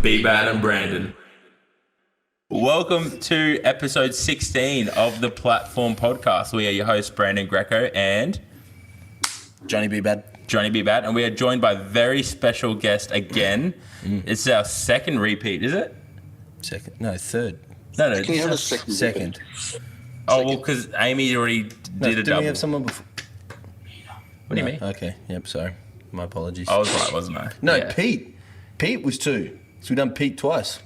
Bbad and Brandon. Welcome to episode 16 of the Platform Podcast. We are your hosts, Brandon Greco and Johnny Bbad. And we are joined by a very special guest again. It's our second repeat, is it? Second? No, third. No. Can you have a second? Second. Oh, well, because Amy already did a Didn't double. we have someone before? What do you mean? Okay, yep, sorry. My apologies. I was right, wasn't I? No, Yeah. Pete. Pete was two. So we've done Pete twice,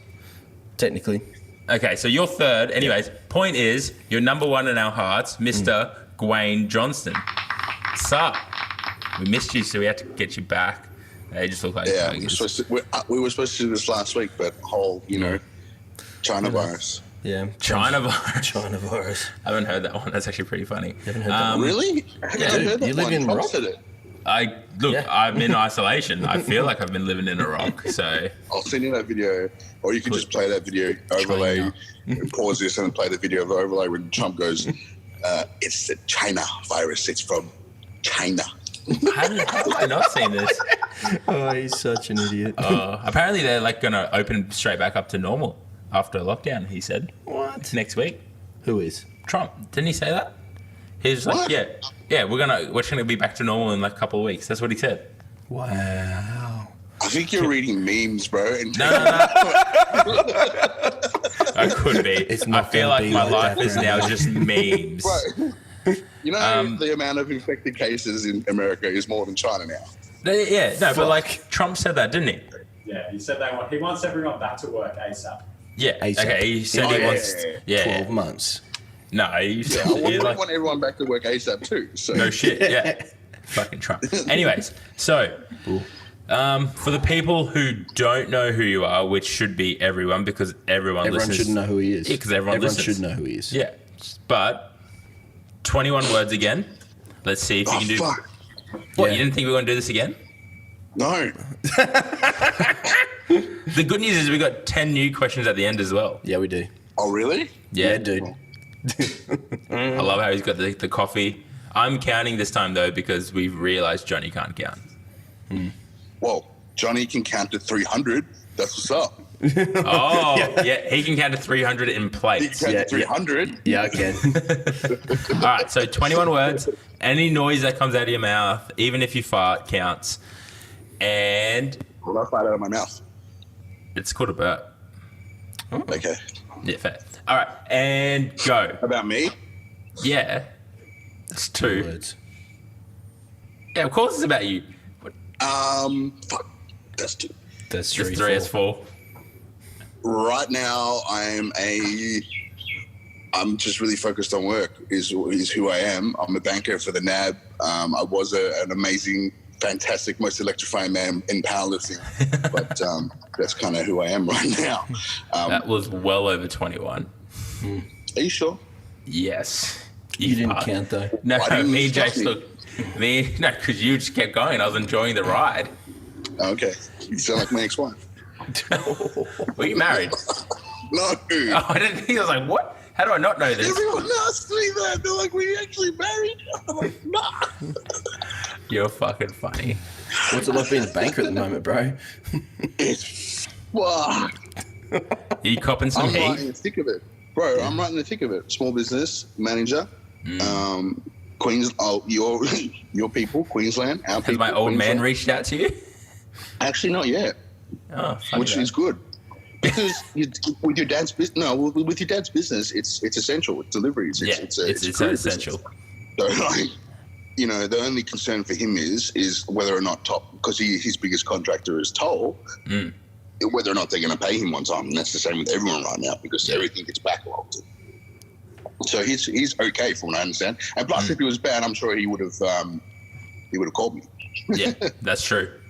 technically. Okay, so you're third. Anyways, point is, you're number one in our hearts, Mr. Gawain Johnstone. Sup? We missed you, so we had to get you back. They just look like we were supposed to do this last week, but China virus. Yeah. China virus. China virus. I haven't heard that one. That's actually pretty funny. You haven't heard that one? Really? I haven't heard that you live one. in Trump Rock? said it. I'm in isolation. I feel like I've been living in a rock, so... I'll send you that video, or you can just play that video, overlay, pause this and play the video of the overlay when Trump goes, it's the China virus, it's from China. How have I not seen this? Oh, he's such an idiot. Apparently they're going to open straight back up to normal after lockdown, he said. What? Next week. Who is? Trump. Didn't he say that? He's like, yeah, we're gonna be back to normal in like a couple of weeks. That's what he said. Wow. I think you're reading memes, bro. No. I could be. I feel like my life is now just memes. Bro, you know the amount of infected cases in America is more than China now. But like Trump said that, didn't he? Yeah, he said he wants everyone back to work ASAP. Yeah. ASAP. Okay. He said he wants 12 months. No, he said I want everyone back to work ASAP too. So. no shit. Yeah. Fucking Trump. Anyways, so for the people who don't know who you are, which should be everyone, because everyone listens. should know who he is. Yeah, because everyone listens. should know who he is. Yeah, but 21 words again. Let's see if you can do. Fuck. What? Yeah. You didn't think we were going to do this again? No. The good news is we got 10 new questions at the end as well. Yeah, we do. Oh, really? Yeah, dude. I love how he's got the coffee. I'm counting this time though because we've realised Johnny can't count. Well, Johnny can count to 300. That's what's up. Oh, yeah, he can count to 300 in He plates. can count to 300. Yeah, I can. All right, so 21 words. Any noise that comes out of your mouth, even if you fart, counts. And Well, I fired out of my mouth. it's called a burp. Okay. Yeah, fair. All right, and go. About me? Yeah, it's 2. Words. Yeah, of course it's about you. Fuck. That's 2. That's Just 3. 3 is 4. Right now, I'm just really focused on work. Is who I am. I'm a banker for the NAB. I was an amazing, fantastic, most electrifying man in powerlifting, but that's kind of who I am right now. That was well over 21. Are you sure? Yes. You didn't count though. No, Why didn't me you and stop Jace no, because you just kept going. I was enjoying the ride. Okay. You sound like my ex-wife. Were you married? No. Oh, I didn't think. I was like, what? How do I not know this? Everyone asks me that. They're like, "Were you actually married?" I'm like, "Nah." You're fucking funny. What's it like being a banker at the moment, bro? It's fuck. You copping some I'm right in heat? the thick of it, bro. I'm right in the thick of it. Small business manager, Queens. Oh, your people, Queensland. Our Has people, my old man Queensland. reached out to you? Actually, not yet, Oh, fuck which that. is good because with your dad's business. No, with your dad's business, it's essential. It's deliveries. It's so essential. So, like, the only concern for him is whether or not because his biggest contractor is Toll, whether or not they're going to pay him on time. And that's the same with everyone right now because everything gets backlogged. So he's okay from what I understand. And plus, if he was bad, I'm sure he would have called me. Yeah, that's true.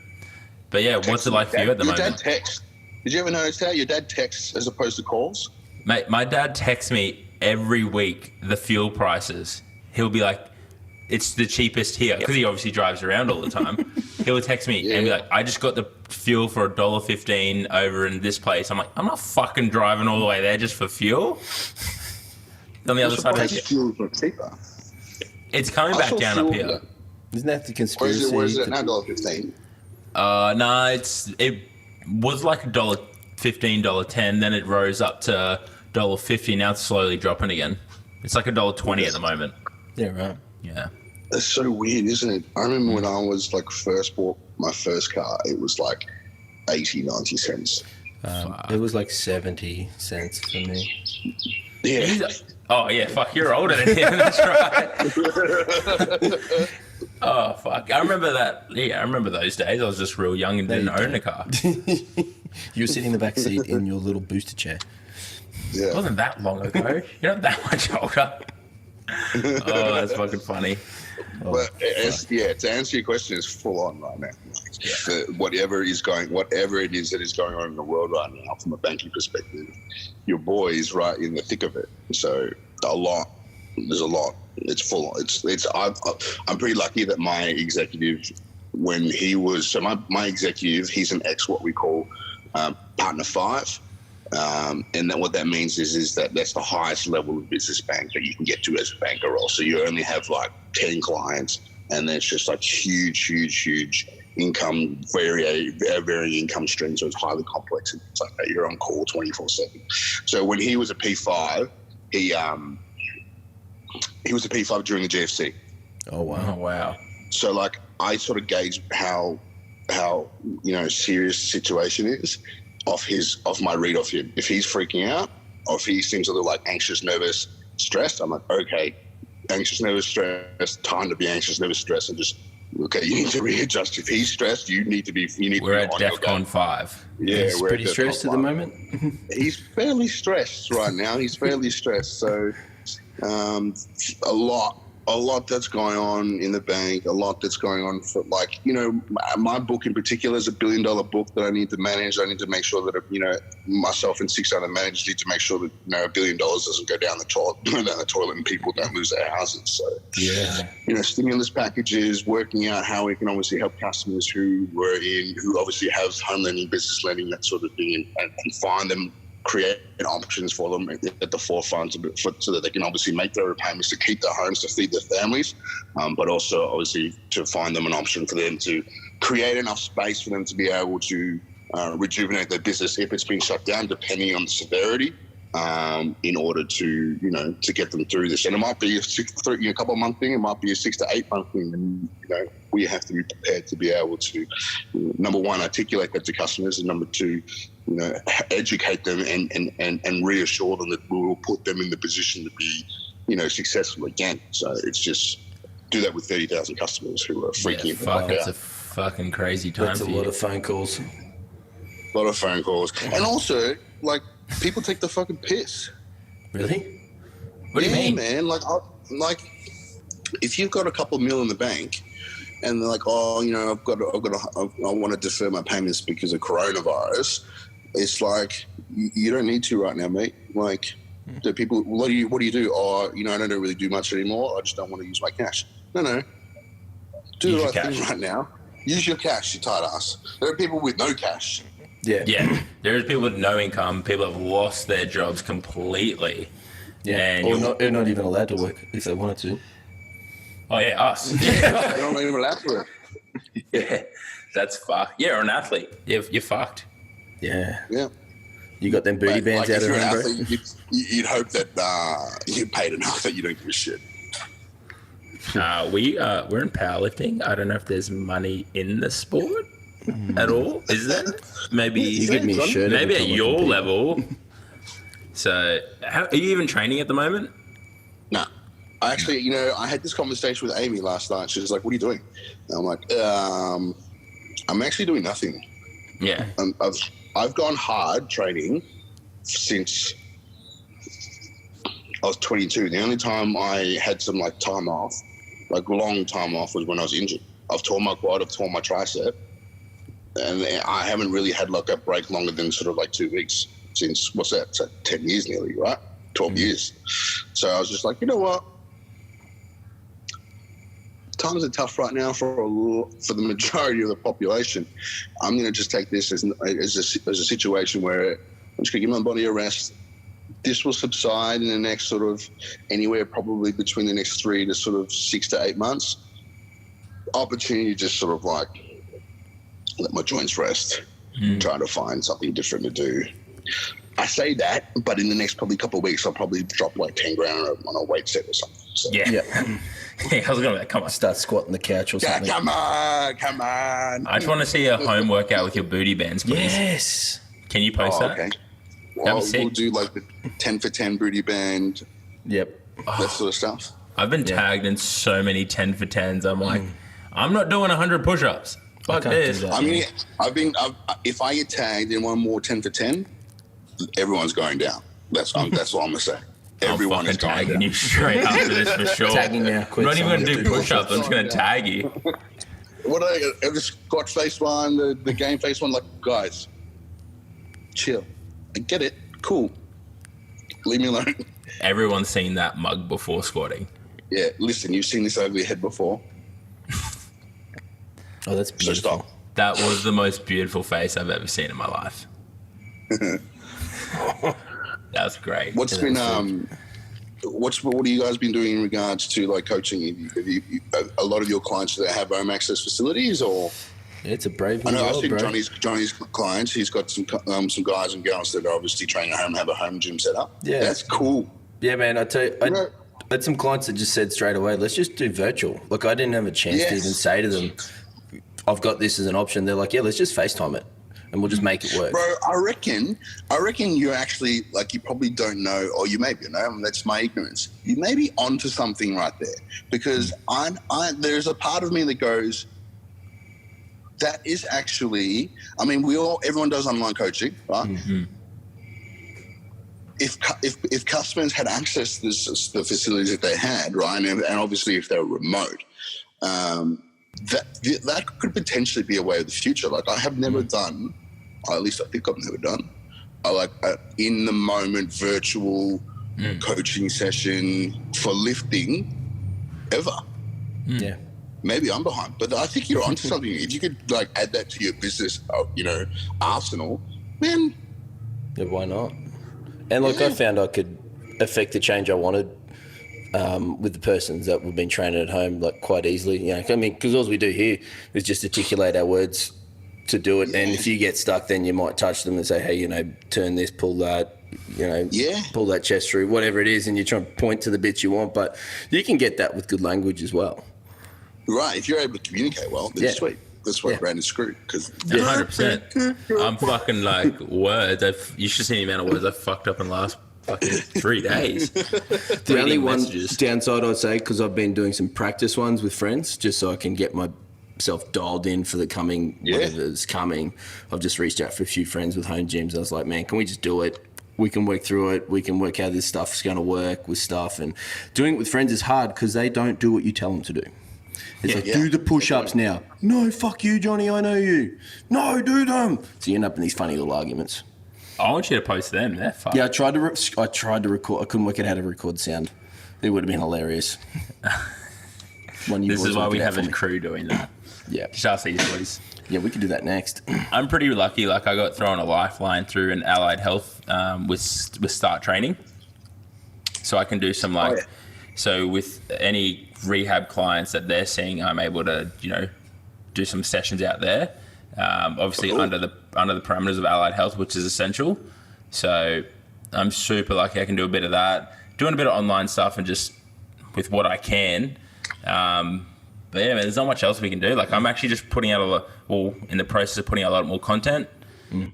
But yeah, what's it like for you at the Your moment? dad texts. Did you ever notice that? Your dad texts as opposed to calls? Mate, my dad texts me every week the fuel prices. He'll be like, it's the cheapest here, because he obviously drives around all the time. He'll text me and be like, I just got the fuel for $1.15 over in this place. I'm like, I'm not fucking driving all the way there just for fuel. On the other side of the fuel's not cheaper. It's coming back down up here. Isn't that the conspiracy? Where is it now? $1.15. No, it was like $1.10 $15.10, then it rose up to $1.50. Now it's slowly dropping again. It's like $1.20 at the moment. Yeah, right. Yeah. That's so weird, isn't it? I remember when I was like first bought my first car, it was like 80, 90 cents. It was like 70 cents for me. Yeah. Oh, yeah, fuck, you're older than him. That's right. Oh, fuck. I remember that. Yeah, I remember those days. I was just real young and didn't own a car. You were sitting in the back seat in your little booster chair. Yeah. It wasn't that long ago. You're not that much older. Oh, that's fucking funny. But to answer your question, it's full on right now. Whatever it is that is going on in the world right now, from a banking perspective, your boy is right in the thick of it. So there's a lot. It's full on. I'm pretty lucky that my executive, when he was my executive, he's an ex what we call partner 5. And then what that means is that's the highest level of business bank that you can get to as a banker. Also, you only have like 10 clients, and then it's just like huge income, varying income streams. So it's highly complex, and it's like that you're on call 24/7. So when he was a P5, he was a P5 during the GFC. Oh wow! Oh, wow. So like I sort of gauge how serious the situation is off my read of him. If he's freaking out, or if he seems a little like anxious, nervous, stressed, I'm like, okay, anxious, nervous, stressed, time to be anxious, nervous, stressed, and just, okay, you need to readjust. If he's stressed, we're at DEFCON 5. Yeah, He's pretty stressed at the moment. He's fairly stressed right now. He's fairly stressed. So a lot that's going on in the bank, a lot that's going on for, like, my book in particular is $1 billion book that I need to manage. I need to make sure that, myself and 6 other managers need to make sure that, $1 billion doesn't go down the toilet and people don't lose their houses. So, Yeah. Stimulus packages, working out how we can obviously help customers who obviously have home lending, business lending, that sort of thing, and find them, create options for them at the forefront so that they can obviously make their repayments to keep their homes, to feed their families, but also obviously to find them an option for them to create enough space for them to be able to rejuvenate their business if it's been shut down, depending on the severity, in order to get them through this. And it might be a couple of month thing, it might be a 6 to 8 month thing, and we have to be prepared to be able to, number one, articulate that to customers, and number two, educate them and reassure them that we will put them in the position to be, successful again. So it's just do that with 30,000 customers who are freaking out. It's a fucking crazy time. That's a lot of phone calls. A lot of phone calls. And also, like, people take the fucking piss. Really? What do you mean? Man, like if you've got a couple mil in the bank, and they're like, oh, I want to defer my payments because of coronavirus. It's like, you don't need to right now, mate. Like, the people, what do you do? Oh, I don't really do much anymore. I just don't want to use my cash. No. Do the right thing right now. Use your cash, you tight ass. There are people with no cash. Yeah. There's people with no income. People have lost their jobs completely. Yeah. And Or not even allowed to work if they wanted to. Oh, yeah, us. They're not even allowed to work. Yeah, that's fucked. Yeah, or an athlete. You're fucked. Yeah. Yeah. You got them booty bands out if of you're an hand, bro? athlete, you'd hope that you paid enough that you don't give a shit. We're in powerlifting. I don't know if there's money in the sport at all. Is there? Maybe You give me a shirt. maybe every at time I your compete. level. So, are you even training at the moment? No. I actually, I had this conversation with Amy last night. She was like, what are you doing? And I'm like, I'm actually doing nothing. Yeah. I've gone hard training since I was 22. The only time I had some time off, long time off, was when I was injured. I've torn my quad, I've torn my tricep, and I haven't really had a break longer than sort of 2 weeks since, what's that? It's 10 years nearly, right? 12 years. So I was just like, you know what? Times are tough right now for the majority of the population. I'm going to just take this as a situation where I'm just going to give my body a rest. This will subside in the next sort of anywhere probably between the next 3 to sort of 6 to 8 months. Opportunity to just sort of let my joints rest. trying to find something different to do. I say that, but in the next probably couple of weeks, I'll probably drop like 10 grand on a weight set or something. So. Yeah. I was going to come on. Start squatting the couch or something. Come on. I just want to see a home workout with your booty bands, please. Yes. Can you post that? Okay. That'd be Well, sick. we'll do like the 10 for 10 booty band, Yep. that sort of stuff. I've been tagged in so many 10 for 10s. I'm like, I'm not doing 100 push-ups. Fuck can't do this. that. I mean, if I get tagged in one more 10 for 10, everyone's going down. That's what I'm gonna say. Everyone is going tagging down. you straight after this for sure. Tagging now. I'm Quick, not even going to someone do do push-ups. I'm just going to tag you. What are they? The squat face one, the game face one. Like, guys, chill. I get it. Cool. Leave me alone. Everyone's seen that mug before squatting. Yeah. Listen, you've seen this ugly head before. Oh, that's So beautiful. stop. That was the most beautiful face I've ever seen in my life. That's great. What have you guys been doing in regards to like coaching? Have you a lot of your clients that have home access facilities, or Yeah, it's a brave I know world, I've seen bro. Johnny's clients. He's got some guys and girls that are obviously training at home, have a home gym set up. Yeah. That's cool. Yeah, man, I tell you, I had some clients that just said straight away, let's just do virtual. Like, I didn't have a chance to even say to them, I've got this as an option. They're like, yeah, let's just FaceTime it and we'll just make it work. Bro, I reckon you're actually, like, you probably don't know, or you maybe know, that's my ignorance. You may be onto something right there, because there's a part of me that goes, that is actually, I mean, everyone does online coaching, right? Mm-hmm. If customers had access to the facilities that they had, right, and obviously if they were remote, that could potentially be a way of the future. Like, I have never done, or at least I think I've never done, in the moment virtual coaching session for lifting ever. Yeah. Maybe I'm behind, but I think you're onto something. If you could like add that to your business, arsenal, man. Yeah, why not? And like, I found I could affect the change I wanted with the persons that we've been training at home, like, quite easily. You know, I mean, because all we do here is just articulate our words to do it. Yeah. And if you get stuck, then you might touch them and say, hey, turn this, pull that, pull that chest through, whatever it is, and you try and point to the bits you want. But you can get that with good language as well. Right, if you're able to communicate well, then sweet. That's why Brandon's screwed. 100%. I'm fucking like words. You should see the amount of words I've fucked up in the last fucking 3 days. The only one downside I'd say, because I've been doing some practice ones with friends, just so I can get myself dialed in for the coming, whatever's coming. I've just reached out for a few friends with home gyms. I was like, man, can we just do it? We can work through it. We can work how this stuff's going to work with stuff. And doing it with friends is hard because they don't do what you tell them to do. It's do the push-ups now. No, fuck you, Johnny, I know you. No, do them. So you end up in these funny little arguments. I want you to post them. They're fun. Yeah, I tried to record. I couldn't work out how to record sound. It would have been hilarious. This is why we have a crew doing that. Yeah. Just ask these boys. Yeah, we could do that next. I'm pretty lucky. Like, I got thrown a lifeline through an Allied Health with Start Training. So I can do some So with any rehab clients that they're seeing, I'm able to, do some sessions out there. Obviously under the parameters of Allied Health, which is essential. So I'm super lucky I can do a bit of that. Doing a bit of online stuff and just with what I can. But yeah, man, there's not much else we can do. Like, I'm actually just putting out in the process of putting out a lot more content.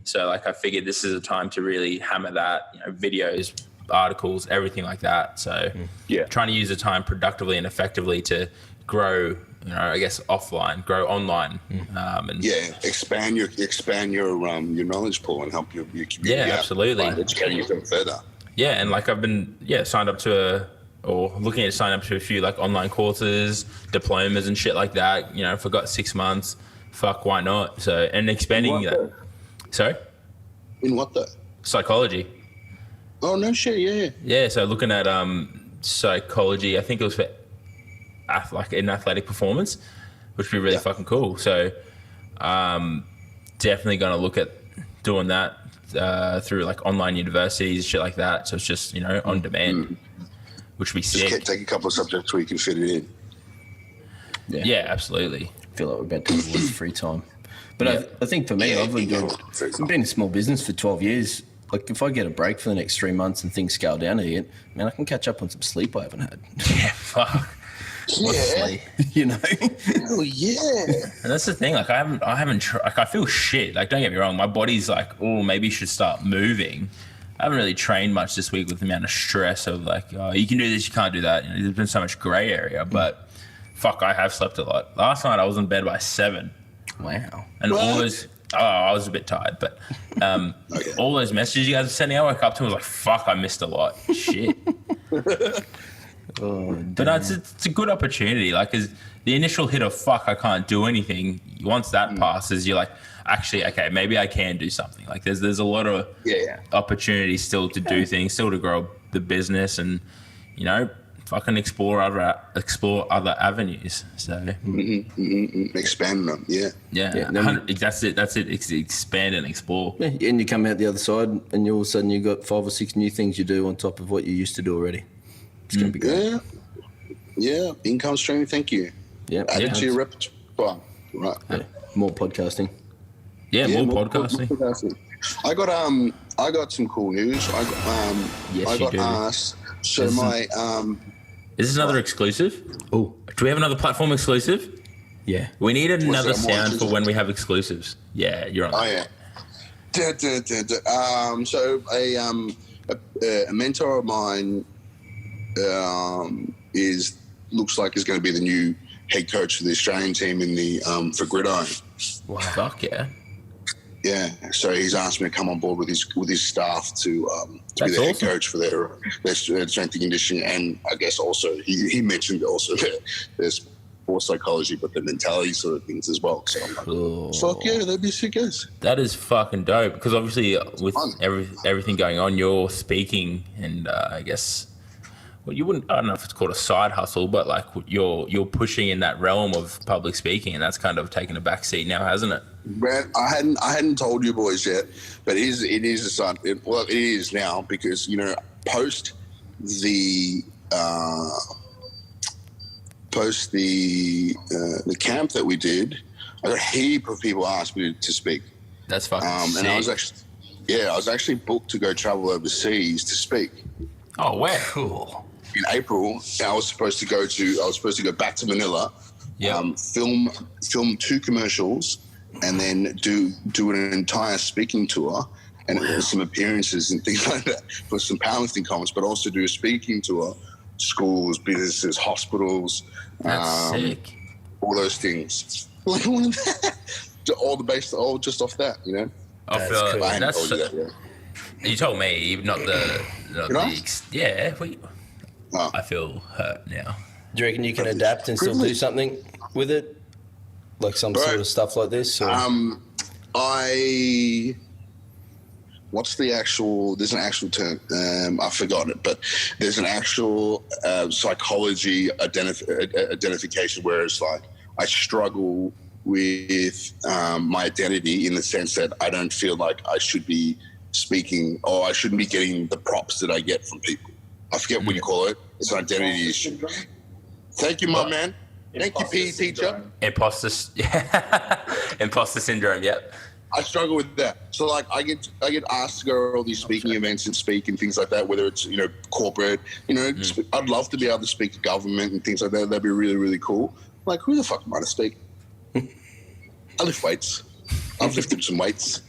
So like, I figured this is a time to really hammer that, videos, articles, everything like that. So trying to use the time productively and effectively to grow, I guess offline, grow online, and expand your knowledge pool and help your community. Absolutely. Educating yourself further. Yeah, and like, I've been signed up to looking at signing up to a few like online courses, diplomas and shit like that. If I got 6 months, fuck, why not? So, and expanding that. Sorry? In what though? Psychology. Oh, no shit, yeah. Yeah, so looking at psychology, I think it was for in athletic performance, which would be really fucking cool. So definitely going to look at doing that through like online universities, shit like that. So it's just, on demand, which would be sick. Just take a couple of subjects where you can fit it in. Yeah, absolutely. I feel like we're about to have a lot of free time. But I think for me, I've been in small business for 12 years. Like, if I get a break for the next 3 months and things scale down again, man, I can catch up on some sleep I haven't had. Yeah, fuck. Yeah. You know? Oh, yeah. And that's the thing. Like, I haven't like, I feel shit. Like, don't get me wrong. My body's like, oh, maybe you should start moving. I haven't really trained much this week with the amount of stress of like, oh, you can do this, you can't do that. You know, there's been so much grey area, but fuck, I have slept a lot. Last night I was in bed by 7. Wow. And all those, I was a bit tired, but all those messages you guys were sending, I woke up to and was like, fuck, I missed a lot. Shit. But no, it's a good opportunity. Like, as the initial hit of fuck, I can't do anything. Once that passes, you're like, actually, okay, maybe I can do something. Like, there's a lot of opportunities still to do things, still to grow the business, and you know, fucking explore other avenues. So expand them. That's it. Expand and explore. Yeah, and you come out the other side, and all of a sudden you've got 5 or 6 new things you do on top of what you used to do already. It's going to be good. Yeah. Income stream. Thank you. Yeah. Add it to your repertoire. Right. Yeah. More podcasting. Yeah, more podcasting. I got some cool news. I got asked. So is this another exclusive? Oh, do we have another platform exclusive? Yeah. We need another sound for when we have exclusives. Yeah, you're on. Oh yeah. So a mentor of mine looks like is going to be the new head coach for the Australian team in the for Gridiron. Wow. Fuck yeah. Yeah, so he's asked me to come on board with his staff to be the head coach for their strength and conditioning, and I guess also he mentioned also their sports psychology, but the mentality sort of things as well. So I'm like, fuck yeah, that'd be sick as. That is fucking dope, because obviously with everything going on, you're speaking, and I guess. Well, I don't know if it's called a side hustle, but like you're pushing in that realm of public speaking, and that's kind of taken a back seat now, hasn't it? Brad, I hadn't told you boys yet, but it is a side. It is now, because post the camp that we did, I got a heap of people asked me to speak. That's fucking sick. And I was actually booked to go travel overseas to speak. Oh wow, cool. In April, I was supposed to go back to Manila, film 2 commercials, and then do an entire speaking tour and some appearances and things like that for some powerlifting comments, but also do a speaking tour, schools, businesses, hospitals, that's sick. All those things. All just off that, I feel cool. like you told me, not the I feel hurt now. Do you reckon you can adapt and still do something with it? Like some sort of stuff like this? Or? There's an actual term, I've forgotten it, but there's an actual psychology identification where it's like, I struggle with my identity in the sense that I don't feel like I should be speaking, or I shouldn't be getting the props that I get from people. I forget what you call it. It's an identity issue. Thank you, my man. Thank you, PE teacher. Imposter syndrome. Yep. I struggle with that. So like, I get asked to go to all these speaking events and speak and things like that. Whether it's corporate, I'd love to be able to speak to government and things like that. That'd be really, really cool. Like, who the fuck am I to speak? I lift weights. I've lifted some weights,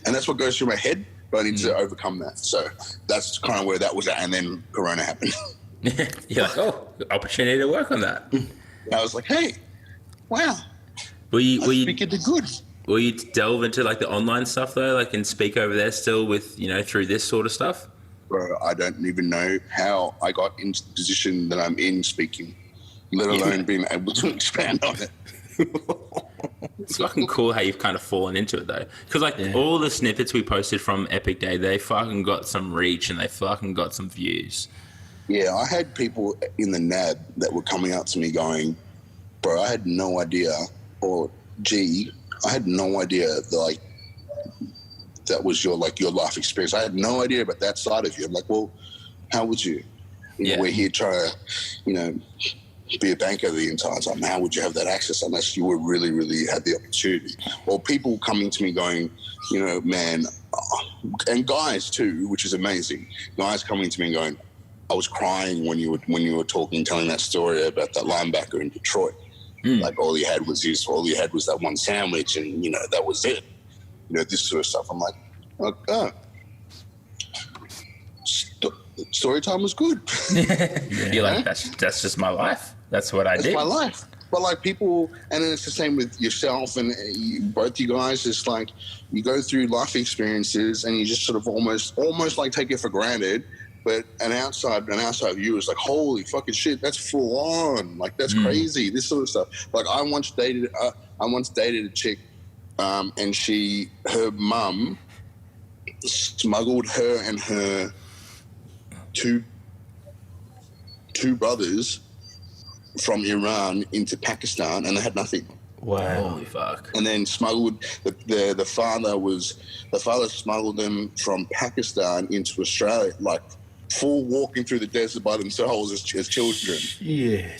and that's what goes through my head. But I need to overcome that. So that's kind of where that was at. And then Corona happened. You're like, opportunity to work on that. I was like, hey, wow. Will you speaking to good? Will you delve into like the online stuff though, like, and speak over there still with through this sort of stuff? Bro, I don't even know how I got into the position that I'm in speaking, let alone being able to expand on it. It's fucking cool how you've kind of fallen into it though, because all the snippets we posted from Epic Day, they fucking got some reach and they fucking got some views. Yeah, I had people in the NAB that were coming up to me going, bro, I had no idea, or gee, I had no idea that that was your life experience. I had no idea about that side of you. I'm like, well, how would you? We're here trying to, be a banker the entire time. How would you have that access unless you were really, really had the opportunity? Or people coming to me going, you know, man, and guys too, which is amazing. Guys coming to me and going, I was crying when you were talking, telling that story about that linebacker in Detroit. Like all he had was that one sandwich, and you know that was it. You know, this sort of stuff. I'm like, story time was good. You're like, that's just my life. That's what I did. That's my life. But like people, and then it's the same with yourself and both you guys. It's like you go through life experiences and you just sort of almost like take it for granted. But an outside view is like, holy fucking shit, that's full on. Like that's crazy. This sort of stuff. Like I once dated a chick, and her mum smuggled her and her two brothers from Iran into Pakistan, and they had nothing. Wow. Holy fuck. And then smuggled the father smuggled them from Pakistan into Australia, like full walking through the desert by themselves as children. Yeah.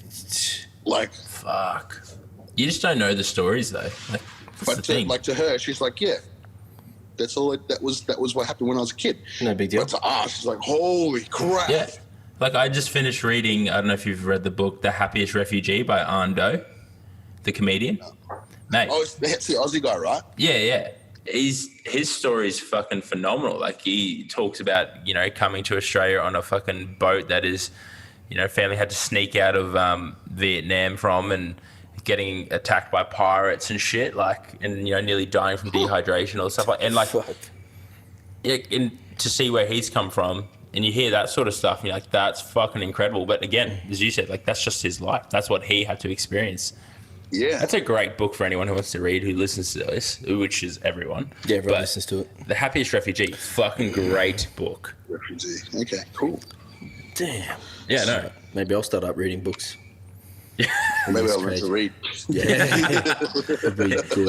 Like fuck. You just don't know the stories though. Like, but to her, she's like, yeah. That's all. That was what happened when I was a kid. No big deal. But to us, she's like, holy crap. Yeah. Like I just finished reading. I don't know if you've read the book, "The Happiest Refugee" by Ando, the comedian. Mate. Oh, that's the Aussie guy, right? Yeah. His story is fucking phenomenal. Like he talks about, you know, coming to Australia on a fucking boat that is, you know, family had to sneak out of Vietnam from and getting attacked by pirates and shit, like, and you know, nearly dying from dehydration or stuff like, and like, and to see where he's come from, and you hear that sort of stuff, and you're like, that's fucking incredible. But again, as you said, like that's just his life. That's what he had to experience. Yeah, that's a great book for anyone who wants to read, who listens to this, which is everyone. Yeah, everyone listens to it. The Happiest Refugee, fucking great book. Refugee. Okay, cool. Damn. Yeah, no. Maybe I'll start up reading books. Maybe I'll learn to read. Yeah.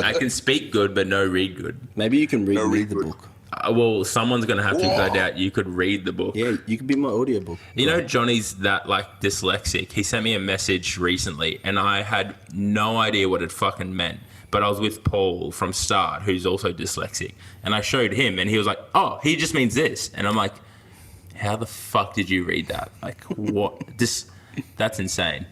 I can speak good, but no read good. Maybe you can read the book. Well, someone's going to have to, no doubt. You could read the book. Yeah, you could be my audiobook. You know, Johnny's that, like, dyslexic. He sent me a message recently, and I had no idea what it fucking meant. But I was with Paul from Start, who's also dyslexic. And I showed him, and he was like, oh, he just means this. And I'm like, how the fuck did you read that? Like, what? That's insane.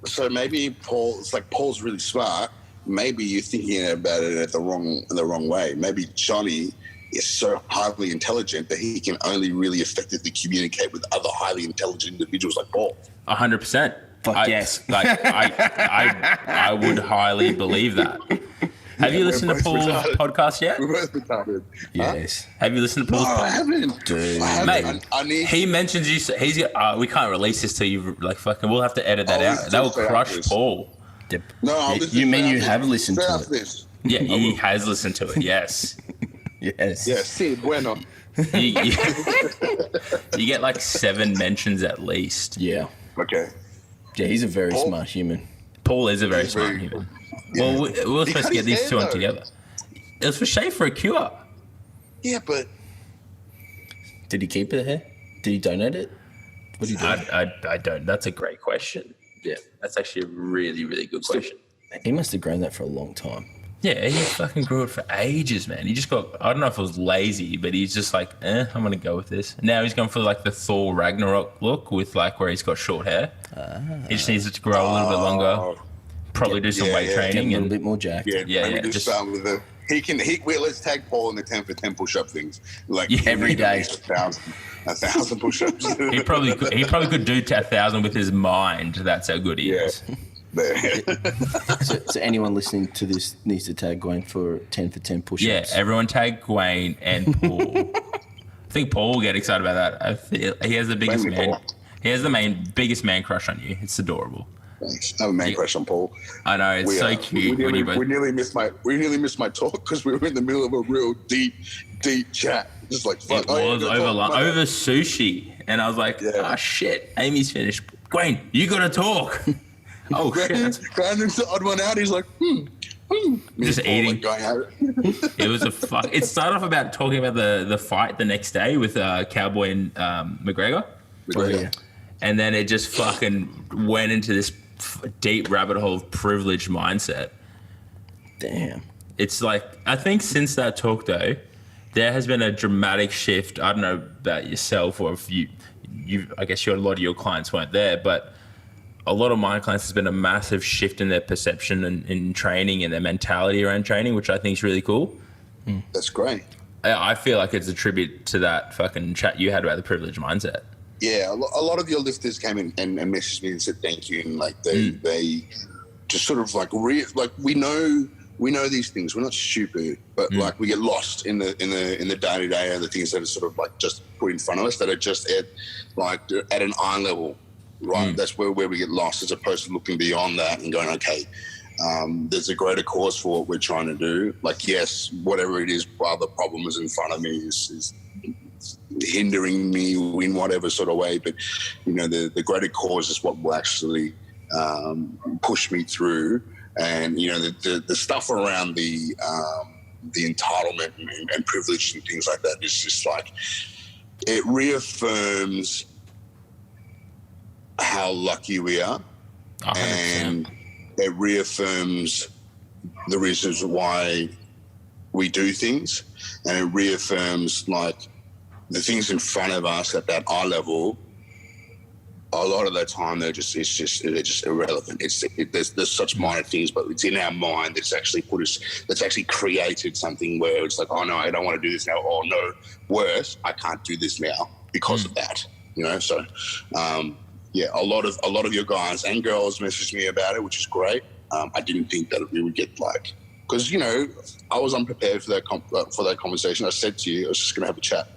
So maybe Paul's really smart. Maybe you're thinking about it the wrong way. Maybe Johnny is so highly intelligent that he can only really effectively communicate with other highly intelligent individuals like Paul. 100%. Fuck yes. Like I would highly believe that. Have you listened to Paul's podcast yet? We're both retarded. Yes. Huh? Have you listened to Paul's podcast? I haven't. Dude. Mate, he mentions you. We can't release this till you like fucking. We'll have to edit that out. That will crush Paul. No, you mean you have listened to it? This. Yeah, he has listened to it. Yes. Yes. Yeah, sí, bueno. You get like 7 mentions at least. Yeah. Okay. Yeah, he's a very smart human. Paul is a very smart human. Yeah. Well, we were supposed to get these two on together. It was for Shave for a Cure. Yeah, but... Did he keep the hair? Did he donate it? What did he do? I don't. That's a great question. Yeah, that's actually a really, really good question. He must have grown that for a long time. Yeah, he fucking grew it for ages, man. He just got, I don't know if it was lazy, but he's just like, I'm going to go with this. Now he's going for like the Thor Ragnarok look with like where he's got short hair. He just needs it to grow a little bit longer. Probably do some weight training. Get a little bit more jacked. Maybe just start with let's tag Paul in the 10 for 10 push-up things. Like every day. 1,000 push-ups. he probably could do 1,000 with his mind. That's how good he is. So anyone listening to this needs to tag Gawain for 10 for 10 push-ups. Yeah, everyone tag Gawain and Paul. I think Paul will get excited about that. I feel he has the biggest man. He has the biggest man crush on you. It's adorable. Thanks. I have a man crush on Paul. I know, it's so cute. We nearly missed my talk because we were in the middle of a real deep chat. Just like fuck. It was over sushi, and I was like, oh shit, Amy's finished. Gawain, you gotta talk. Oh shit! Brandon's the odd one out. He's like, just eating. It was It started off about talking about the fight the next day with Cowboy and McGregor. Oh, yeah. And then it just fucking went into this deep rabbit hole of privilege mindset. Damn. It's like, I think since that talk though, there has been a dramatic shift. I don't know about yourself or if you I guess a lot of your clients weren't there, but a lot of my clients has been a massive shift in their perception and in training and their mentality around training, which I think is really cool. That's great. I feel like it's a tribute to that fucking chat you had about the privilege mindset. Yeah, a lot of your lifters came in and messaged me and said thank you, and like they just sort of like we know these things. We're not stupid, but like we get lost in the day-to-day of the things that are sort of like just put in front of us that are just at an eye level, right? That's where we get lost, as opposed to looking beyond that and going, okay, there's a greater cause for what we're trying to do. Like, yes, whatever it is, while the problem is in front of me is hindering me in whatever sort of way, but you know, the greater cause is what will actually push me through. And you know, the stuff around the entitlement and privilege and things like that is just like, it reaffirms how lucky we are. 100%. And it reaffirms the reasons why we do things, and it reaffirms like the things in front of us at that eye level. A lot of the time they're just irrelevant. There's such minor things, but it's in our mind that's actually created something where it's like, oh no, I don't want to do this now. Oh no, worse, I can't do this now because of that. You know, so yeah, a lot of your guys and girls messaged me about it, which is great. I didn't think that we would get like, because you know, I was unprepared for that conversation. I said to you, I was just going to have a chat,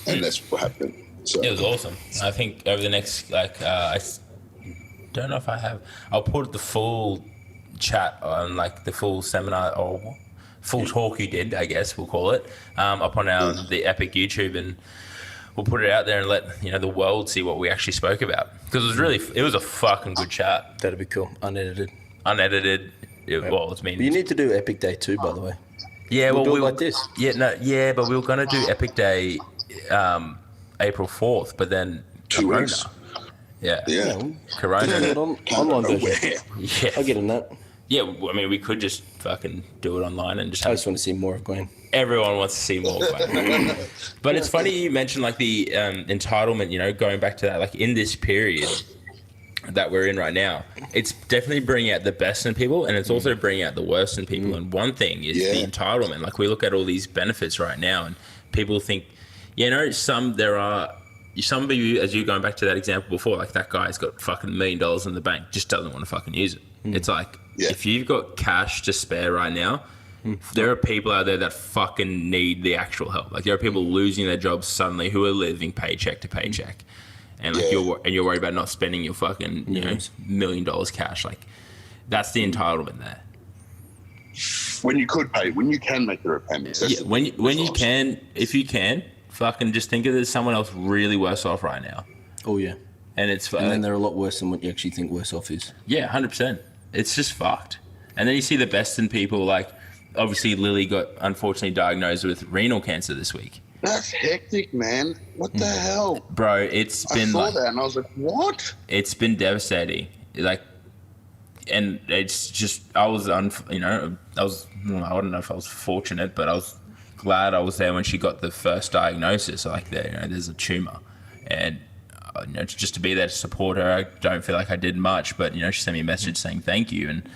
and that's what happened. So. It was awesome. I think over the next, I don't know if I have, I'll put the full chat on, like the full seminar or full talk you did, I guess we'll call it, up on the Epic YouTube, and we'll put it out there and let, you know, the world see what we actually spoke about. Because it was a fucking good chat. That'd be cool. Unedited. It's mean. You need to do Epic Day too, by the way. Yeah, we'll do it like this. Yeah, but we were going to do Epic Day April 4th, but then 2 Corona. weeks. Yeah. Corona. Online version. Yeah. I'll get in that. Yeah, I mean, we could just fucking do it online and just... I just want to see more of Glenn. Everyone wants to see more of Glenn. But it's funny you mentioned, like, the entitlement, you know, going back to that, like, in this period that we're in right now, it's definitely bringing out the best in people, and it's also bringing out the worst in people. And one thing is the entitlement. Like, we look at all these benefits right now, and people think... You know, some of you, as you going back to that example before, like that guy's got fucking $1 million in the bank, just doesn't want to fucking use it. It's like, if you've got cash to spare right now, there are people out there that fucking need the actual help. Like there are people losing their jobs suddenly who are living paycheck to paycheck. And like you're worried about not spending your fucking, you know, $1 million cash. Like that's the entitlement there. When you can make the repayments. When you can, if you can, fucking just think of there's someone else really worse off right now. Oh yeah, and then they're a lot worse than what you actually think worse off is. Yeah, 100%. It's just fucked. And then you see the best in people. Like obviously, Lily got unfortunately diagnosed with renal cancer this week. That's hectic, man. What the hell, bro? It's been. I saw that and I was like, what? It's been devastating. Like, and it's just I don't know if I was fortunate, but I was glad I was there when she got the first diagnosis. Like there's a tumor, and you know, just to be there to support her, I don't feel like I did much, but you know, she sent me a message saying thank you, and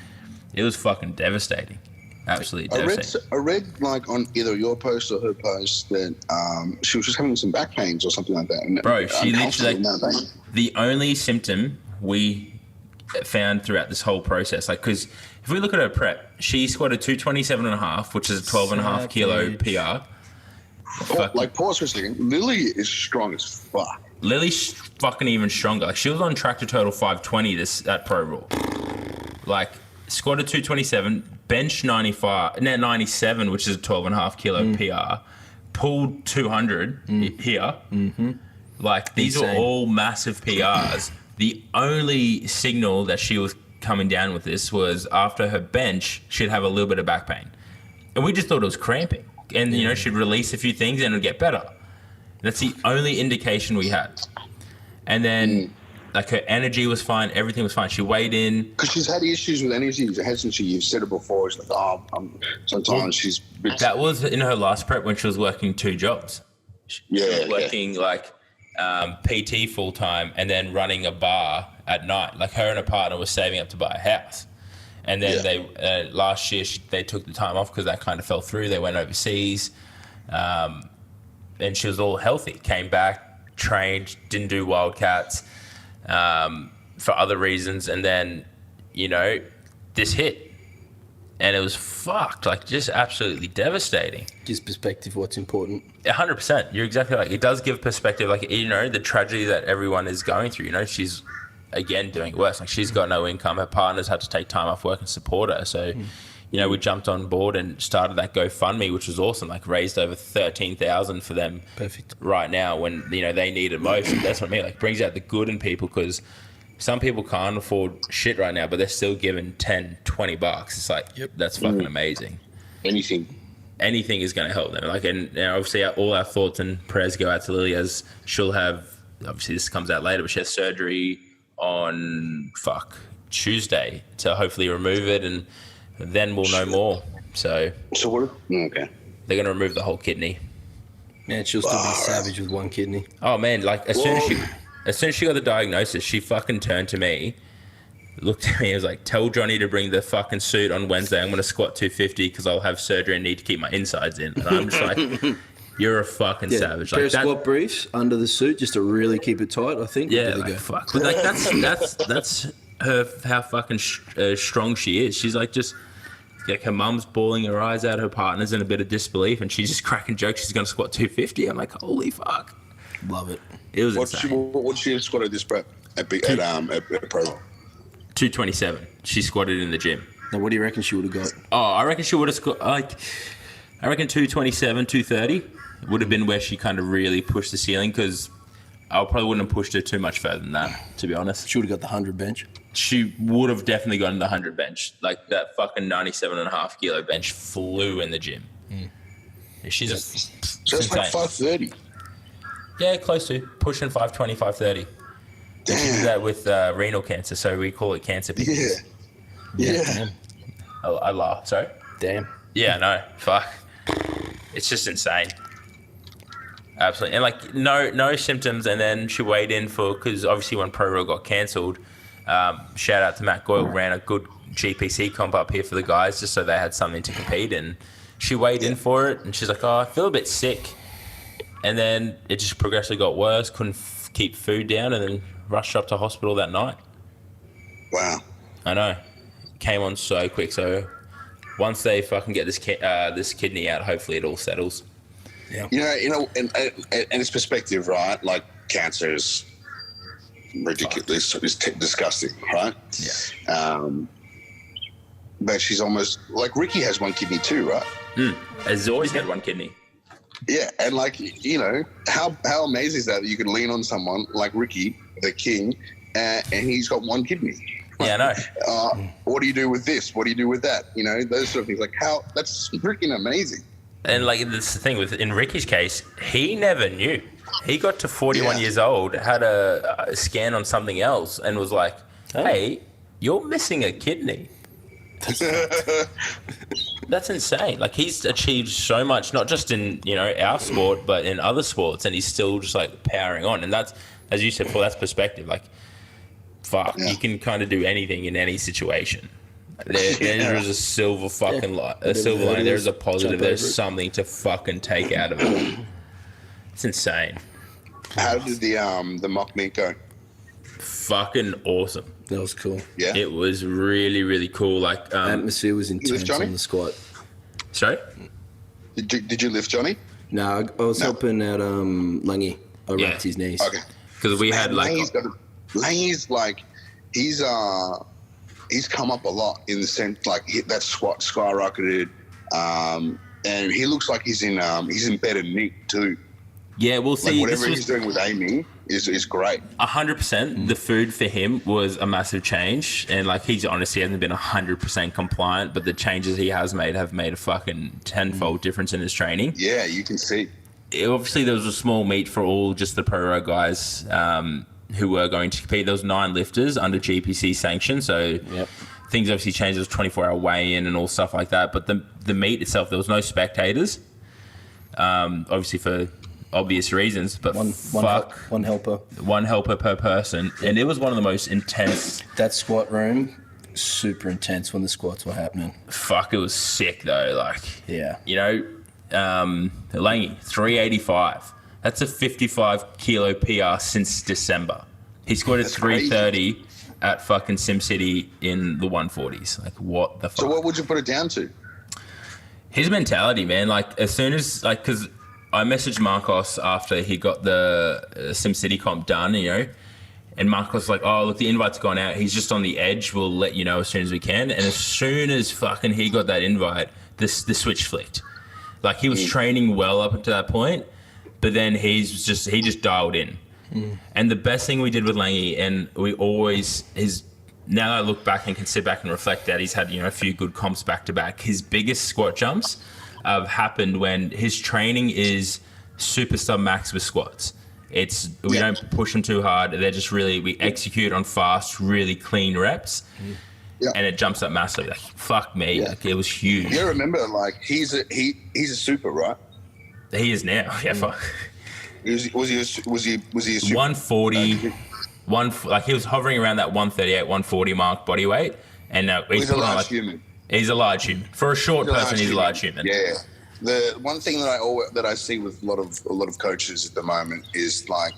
it was fucking devastating, absolutely devastating. I read like on either your post or her post that she was just having some back pains or something like that. And bro, she literally the only symptom we found throughout this whole process, like because if we look at her prep, she squatted 227.5, which is a 12.5 kilo PR. Pause for a second. Lily is strong as fuck. Lily's fucking even stronger. Like she was on track to total 520 at Pro Raw. Like squatted 227, bench 97, which is a 12.5 kilo PR. Pulled 200 here. Mm-hmm. Like these are all massive PRs. The only signal that she was coming down with this was after her bench, she'd have a little bit of back pain. And we just thought it was cramping. And, you know, she'd release a few things and it'd get better. That's the only indication we had. And then Like her energy was fine, everything was fine. She weighed in because she's had issues with energy, hasn't she? You've said it before. It's like, sometimes she's. That was in her last prep when she was working 2 jobs. She was working like PT full time and then running a bar at night. Like her and her partner was saving up to buy a house, and then they last year they took the time off because that kind of fell through. They went overseas, and she was all healthy. Came back, trained, didn't do Wildcats. For other reasons, and then this hit, and it was fucked, like just absolutely devastating. Gives perspective what's important. 100%, you're exactly right. It does give perspective, like the tragedy that everyone is going through. She's again doing worse. Like she's got no income, her partner's had to take time off work and support her, so we jumped on board and started that GoFundMe, which was awesome. Like raised over 13,000 for them. Perfect. Right now, when they need it most. That's what I mean. Like brings out the good in people, because some people can't afford shit right now, but they're still giving $10, $20. It's like that's fucking amazing. Anything is going to help them. Like, and obviously all our thoughts and prayers go out to Lily, as she'll have. Obviously, this comes out later, but she has surgery on Tuesday to hopefully remove it, and then we'll know more. So what? Okay. They're going to remove the whole kidney. Man, she'll still be savage with one kidney. Oh man, like as soon as she got the diagnosis, she fucking turned to me, looked at me, and was like, "Tell Johnny to bring the fucking suit on Wednesday. I'm going to squat 250 because I'll have surgery and need to keep my insides in." And I'm just like, "You're a fucking savage." Pair Like of squat briefs under the suit just to really keep it tight, I think. Yeah, like, fuck. But like that's her, how fucking strong she is. She's like just. Like her mum's bawling her eyes out, her partner's in a bit of disbelief, and she's just cracking jokes. She's going to squat 250. I'm like, holy fuck. Love it. It was insane. What she squat at this prep at Pro? 227. She squatted in the gym. Now, what do you reckon she would have got? Oh, I reckon she would have squat, I reckon 227, 230 would have been where she kind of really pushed the ceiling, because I probably wouldn't have pushed her too much further than that, to be honest. She would have got the 100 bench. She would have definitely gotten the 100 bench. Like that fucking 97.5 kilo bench flew in the gym. She's so it's like 530. Yeah, close to pushing 520, 530. Damn. She did that with renal cancer, so we call it cancer pictures. Yeah. I laugh. Sorry. Damn. Yeah, no, fuck. It's just insane. Absolutely. And like no symptoms, and then she weighed in because obviously when Pro Row got cancelled, shout out to Matt Goyle, ran a good GPC comp up here for the guys just so they had something to compete in. She weighed in for it, and she's like, I feel a bit sick. And then it just progressively got worse, couldn't keep food down, and then rushed up to hospital that night. Wow. I know. Came on so quick. So once they fucking get this kidney out, hopefully it all settles. Yeah. And it's perspective, right? Like cancer is ridiculous. It's disgusting, right? Yeah. But she's almost like Ricky has one kidney too, right? Has always had one kidney. Yeah, and like how amazing is that you can lean on someone like Ricky, the king, and he's got one kidney. Yeah, I know. What do you do with this? What do you do with that? Those sort of things. Like that's freaking amazing. And like this thing in Ricky's case, he never knew. He got to 41 years old, had a scan on something else, and was like, "Hey, you're missing a kidney." That's insane. Like he's achieved so much, not just in our sport, but in other sports, and he's still just like powering on. And that's, as you said before, that's perspective. Like, fuck, you can kind of do anything in any situation. There is a silver fucking light, a silver line. There's a positive. There's something to fucking take out of it. It's insane. How did the mock meet go? Fucking awesome. That was cool. Yeah, it was really, really cool. Like atmosphere was intense on the squat. Sorry? Did you lift Johnny? No, I was helping out Langy. I wrapped his knees. Okay. Because we had like Langy's like he's come up a lot in the sense like that squat skyrocketed, and he looks like he's in better nick too. Yeah, we'll see. Like whatever he's doing with Amy is great. 100%. The food for him was a massive change, and like he's honestly hasn't been 100% compliant, but the changes he has made have made a fucking tenfold difference in his training. Yeah, you can see. Obviously, there was a small meet for all just the pro row guys. who were going to compete. There was 9 lifters under GPC sanction, so things obviously changed. There was 24-hour weigh-in and all stuff like that. But the meet itself, there was no spectators, obviously for obvious reasons. But one helper per person, and it was one of the most intense. That squat room, super intense when the squats were happening. Fuck, it was sick though. Like, yeah, you know, Langy 385. That's a 55 kilo PR since December. He scored at 330 at fucking SimCity in the 140s. Like, what the fuck? So what would you put it down to? His mentality, man. Like, as soon as, like, because I messaged Marcos after he got the SimCity comp done, you know, and Marcos was like, oh, look, the invite's gone out. He's just on the edge. We'll let you know as soon as we can. And as soon as fucking he got that invite, the switch flicked. Like, he was training well up until that point, but then he just dialed in. And the best thing we did with Langy, and we always, now that I look back and can sit back and reflect that he's had, you know, a few good comps back to back, his biggest squat jumps have happened when his training is super sub max with squats. We don't push them too hard. They're just we execute on fast, really clean reps. And it jumps up massively. Like, fuck me. Like, it was huge. You remember, like, he's a super, right? He is now. Yeah, fuck. Was he a super? 140, like he was hovering around that 138, 140 mark body weight, and he's a large human. He's a large human for a short person. He's a large human. Yeah. The one thing that I see with a lot of coaches at the moment is, like,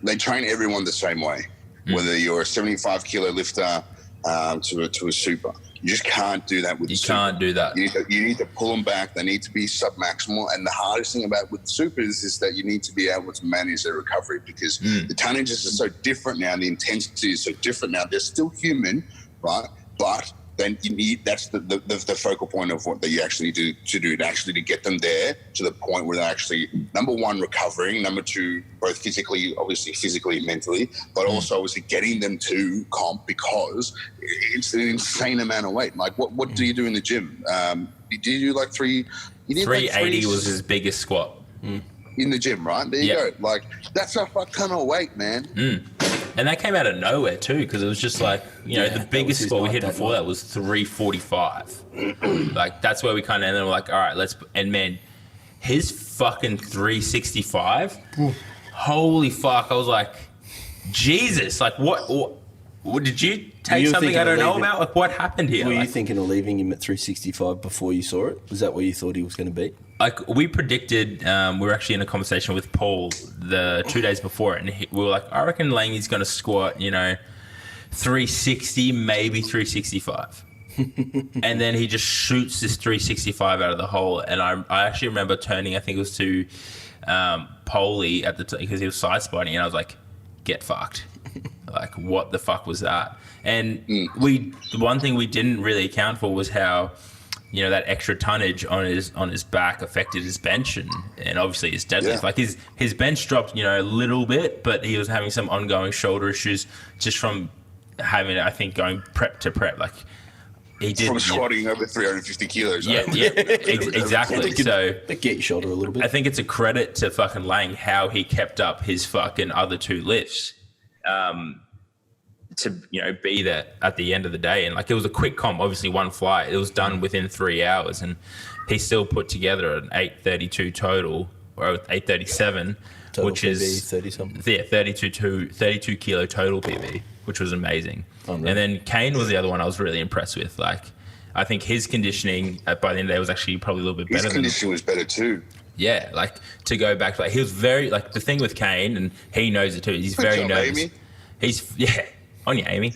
they train everyone the same way, whether you're a 75 kilo lifter to a super. You just can't do that with the super. Can't do that. You need to pull them back. They need to be sub-maximal. And the hardest thing about with supers is that you need to be able to manage their recovery, because the tonnages are so different now. The intensity is so different now. They're still human, right? But then you need, that's the focal point of what you actually do to get them there to the point where they're actually, number one, recovering, number two, both physically and mentally, but also obviously getting them to comp, because it's an insane amount of weight. Like, what do you do in the gym? Do you do like 380 was his biggest squat. In the gym, right? There you go. Like, that's a fuck ton of weight, man. And that came out of nowhere too, because it was just like, you know, the biggest squat we hit before that was 345. Like, that's where we kind of, and then we're like, all right, and man, his fucking 365, holy fuck, I was like, Jesus, like, what did you take something I don't know about? Like, what happened here? Were you thinking of leaving him at 365 before you saw it? Was that where you thought he was going to be? Like, we predicted, we were actually in a conversation with Paul the 2 days before it, and we were like, I reckon Langy's going to squat, you know, 360, maybe 365. And then he just shoots this 365 out of the hole. And I actually remember turning, I think it was to Poley at the time, because he was side spotting, and I was like, get fucked. Like, what the fuck was that? And the one thing we didn't really account for was how, you know, that extra tonnage on his back affected his bench and obviously his deadlift. Yeah. Like, his bench dropped, you know, a little bit, but he was having some ongoing shoulder issues just from having, I think, going prep to prep. Like, he did, from squatting over 350 kilos. Exactly. So they get your shoulder a little bit. I think it's a credit to fucking Lang how he kept up his fucking other 2 lifts. To, you know, be there at the end of the day. And like, it was a quick comp, obviously one flight. It was done within 3 hours, and he still put together an 832 total, or 837, total which PB, is 30 something. Yeah, 32 kilo total PB, which was amazing. Oh, really? And then Kane was the other one I was really impressed with. Like, I think his conditioning by the end of the day was actually probably a little bit better. His conditioning was better too. Yeah, like, to go back, like, he was very, like, the thing with Kane, and he knows it too, he's very nervous. Amy. On you, Amy.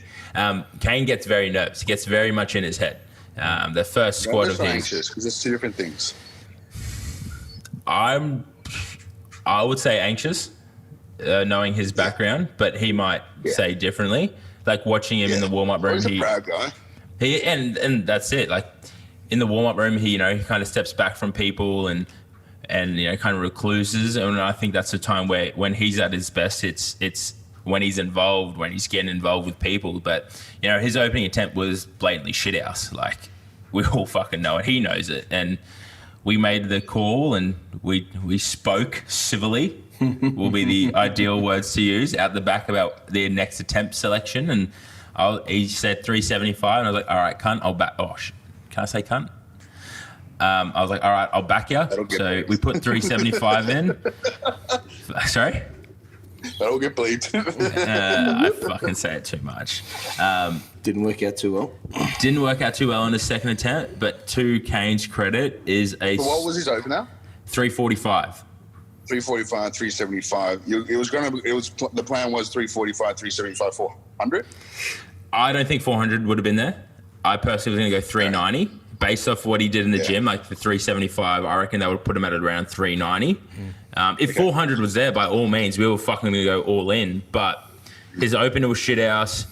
Kane gets very nervous. He gets very much in his head. The first squad of his... anxious, because it's 2 different things. I would say anxious, knowing his background, but he might say differently. Like, watching him in the warm-up room. He's a proud guy. And that's it. Like, in the warm-up room, he kind of steps back from people and you know, kind of recluses. And I think that's the time where, when he's at his best, it's when he's involved, when he's getting involved with people. But, you know, his opening attempt was blatantly shithouse. Like, we all fucking know it. He knows it. And we made the call, and we spoke civilly. will be the ideal words to use out the back about the next attempt selection. And he said 375, and I was like, all right, cunt, I'll back. Oh, can I say cunt? I was like, all right, I'll back you. So we put 375 in. Sorry? That'll get bleeped. I fucking say it too much. Didn't work out too well. Didn't work out too well in the second attempt, but to Kane's credit is a... So what was his opener? 345. 345, 375. The plan was 345, 375, 400? I don't think 400 would have been there. I personally was going to go 390. Based off what he did in the gym, like the 375, I reckon that would put him at around 390. If 400 was there, by all means, we were fucking going to go all in. But his opener was shit house.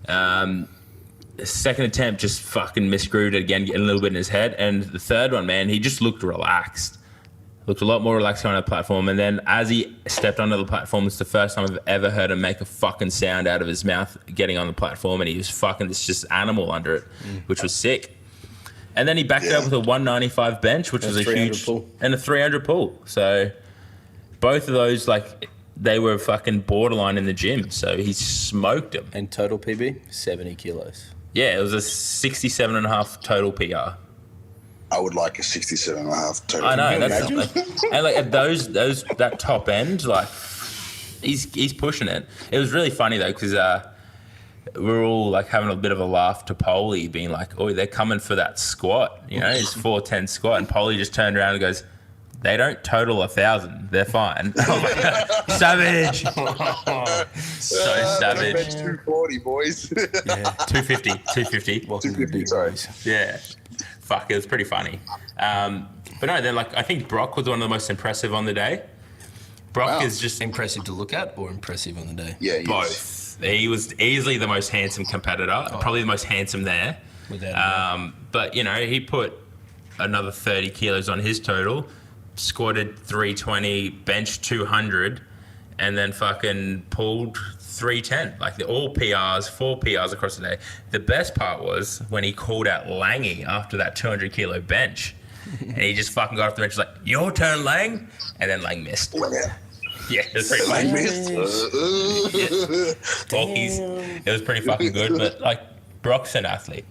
Second attempt just fucking misscrewed it again, getting a little bit in his head. And the third one, man, he just looked relaxed. Looked a lot more relaxed on the platform. And then as he stepped onto the platform, it's the first time I've ever heard him make a fucking sound out of his mouth getting on the platform. And he was fucking this just animal under it, which was sick. And then he backed it up with a 195 bench, which was a huge pull. And a 300 pull. So both of those, like, they were fucking borderline in the gym. So he smoked them. And total PB, 70 kilos. Yeah, it was a 67.5 total PR. I would like a 67.5 total. I know, that's like, and like at that top end, like he's pushing it. It was really funny though, because we're all like having a bit of a laugh to Polly, being like, "Oh, they're coming for that squat," you know, his 410 squat, and Polly just turned around and goes, "They don't total 1,000. They're fine." Oh my God. Savage. So savage. Bench 240, boys. Yeah, 250. Welcome to the big boys. Yeah. Fuck, it was pretty funny. But no, then like I think Brock was one of the most impressive on the day. Brock is just impressive to look at or impressive on the day? Yeah, both. He was easily the most handsome competitor, probably the most handsome there. But you know, he put another 30 kilos on his total, squatted 320, benched 200, and then fucking pulled 310. Like they're all PRs, 4 PRs across the day. The best part was when he called out Langy after that 200 kilo bench. And he just fucking got off the bench like, "Your turn, Lang," and then Lang missed. Yeah, it was pretty funny. It was pretty fucking good, but like Brock's an athlete.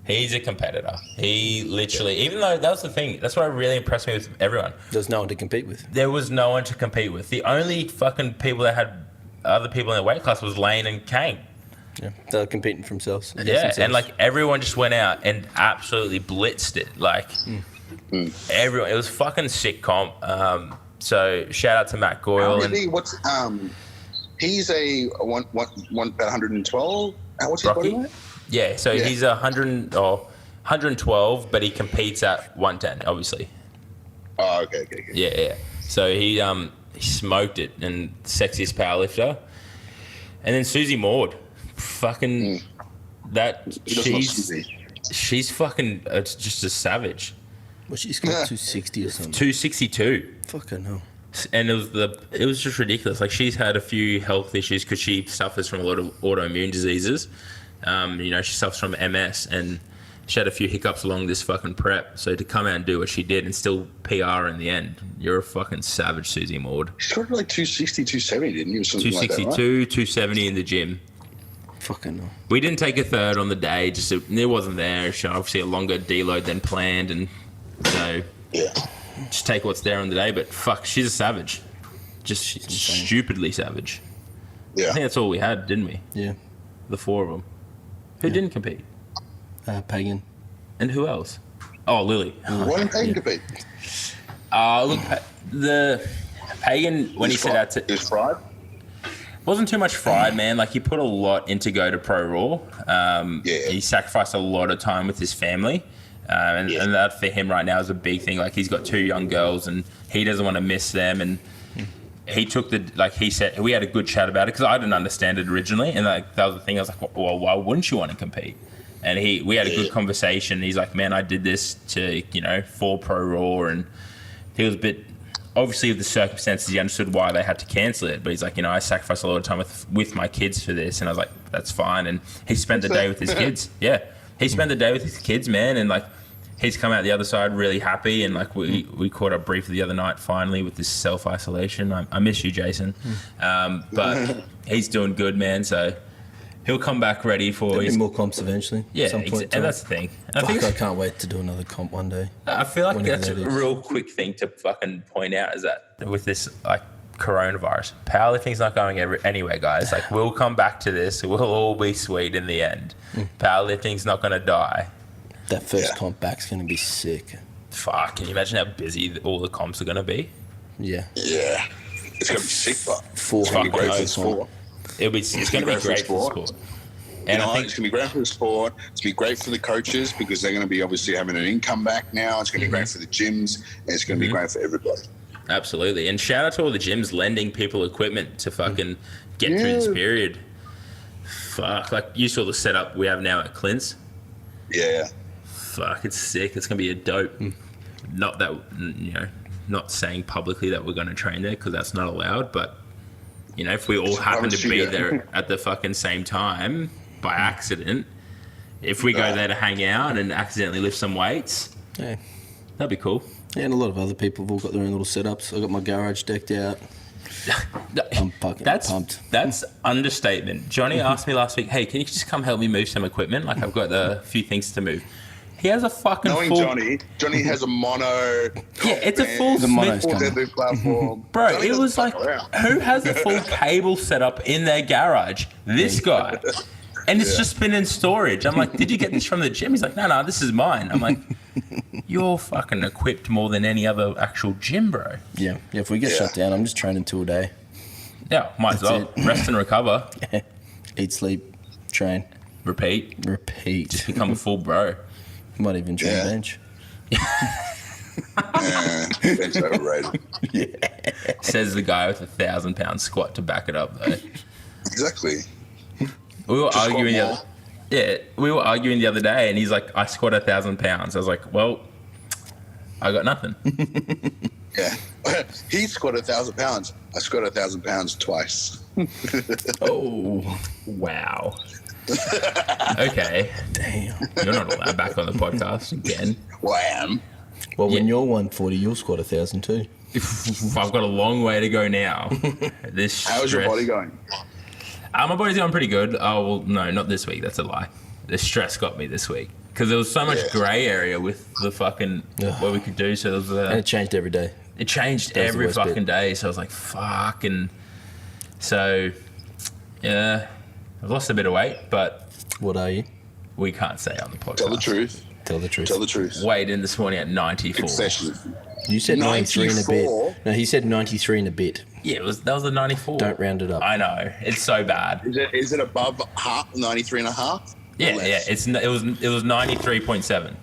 He's a competitor. He literally, even though that was the thing, that's what really impressed me with everyone. There's no one to compete with. There was no one to compete with. The only fucking people that had other people in their weight class was Lane and Kane. Yeah, they were competing for themselves. And like everyone just went out and absolutely blitzed it. Like everyone, it was fucking sick comp. So shout out to Matt Goyle. He's a about 112. What's his body weight? Yeah, so he's 112, but he competes at 110, obviously. Oh, okay. Yeah. So he smoked it, and sexiest powerlifter. And then Susie Maud, fucking she's fucking just a savage. Well, she's got 260 or something. 262. Fucking hell. And it was just ridiculous. Like she's had a few health issues because she suffers from a lot of autoimmune diseases. You know, she suffers from MS, and she had a few hiccups along this fucking prep. So to come out and do what she did and still PR in the end, you're a fucking savage, Susie Maud. She got like 260, 270, didn't you? Or something 262, like that, right? 270 in the gym. Fucking hell. We didn't take a third on the day. Just it wasn't there. She obviously a longer deload than planned, and so just take what's there on the day. But fuck, she's a savage. Just stupidly savage. Yeah. I think that's all we had, didn't we? Yeah. The 4 of them. Who didn't compete? Pagan. And who else? Oh, Lily. Why didn't Pagan compete? Look, the Pagan, when he set out to... He was fried? Wasn't too much fried, man. Like, he put a lot in to go to Pro Raw. He sacrificed a lot of time with his family. And that for him right now is a big thing. Like, he's got 2 young girls, and he doesn't want to miss them. And he took he said, we had a good chat about it because I didn't understand it originally. And like that was the thing. I was like, well, why wouldn't you want to compete? And we had a good conversation. He's like, man, I did this for Pro Raw. And he was a bit, obviously of the circumstances, he understood why they had to cancel it. But he's like, I sacrificed a lot of time with my kids for this. And I was like, that's fine. And he spent the day with his kids. Yeah. He spent the day with his kids, man. And like, he's come out the other side really happy, and like we caught up briefly the other night finally with this self-isolation. I miss you, Jason. But he's doing good, man, so he'll come back ready for There'll be more comps eventually. Yeah, some point and that's the thing. And I can't wait to do another comp one day. I feel like Whenever that's a that is. real quick thing to fucking point out, is that with this like coronavirus, powerlifting's not going anywhere, guys. Like, we'll come back to this. We'll all be sweet in the end. Powerlifting's not going to die. That first comp back's going to be sick. Fuck, can you imagine how busy all the comps are going to be? Yeah. Yeah. It's going to be sick, but it's 400 going to be great for the days on. sport. It's going to be great for the sport. And I think it's going to be great for the sport. It's going to be great for the coaches because they're going to be obviously having an income back now. It's going to be great for the gyms, and it's going to be great for everybody. absolutely. And shout out to all the gyms lending people equipment to fucking get through this period. Fuck, like you saw the setup we have now at Clint's. Yeah. Fuck, it's sick. It's going to be a dope. Not that, not saying publicly that we're going to train there because that's not allowed, but, if we all happen to be there at the fucking same time by accident, if we go there to hang out and accidentally lift some weights, Yeah. that'd be cool. Yeah, and a lot of other people have all got their own little setups. I got my garage decked out. I'm fucking pumped. That's understatement. Johnny asked me last week, hey, can you just come help me move some equipment? Like, I've got a few things to move. He has a fucking Knowing full... Johnny has a mono. Yeah, it's a full mono's Smith... coming. Platform. Bro, Johnny it doesn't was like, fuck around. who has a full cable setup in their garage? This guy. And it's just been in storage. I'm like, did you get this from the gym? He's like, no, this is mine. I'm like, you're fucking equipped more than any other actual gym, bro. Yeah. If we get shut down, I'm just training 2 a day. Yeah, might as well. Rest and recover. Yeah. Eat, sleep, train, Repeat. repeat. Become a full bro. Might even train Yeah. bench. It's overrated. Says the guy with a 1,000-pound squat to back it up, though. Exactly. We were Just arguing squat we were arguing the other day, and he's like, I squat 1,000 pounds. I was like, well, I got nothing. Yeah. He squatted 1,000 pounds. I squatted 1,000 pounds twice. Oh. Wow. Okay. Damn. You're not allowed back on the podcast again. Well, I am. Well, when you're 140, you'll squat 1,000 too. I've got a long way to go now. This How's your stress- body going? My body's going pretty good. Oh, well, no, not this week. That's a lie. The stress got me this week. Because there was so much grey area with the fucking, what we could do. So there was And it changed every day. it changed That was the every worst fucking bit. day. So I was like, fuck. And so, yeah, I've lost a bit of weight, but What are you? we can't say on the podcast. Tell the truth. Tell the truth. Tell the truth. Weighed in this morning at 94. Confession. You said 93 and a 94? bit. No, he said 93 and a bit. Yeah, that was a 94. Don't round it up. I know. It's so bad. Is it above half, 93 and a half? Yeah, yeah. It was 93.7.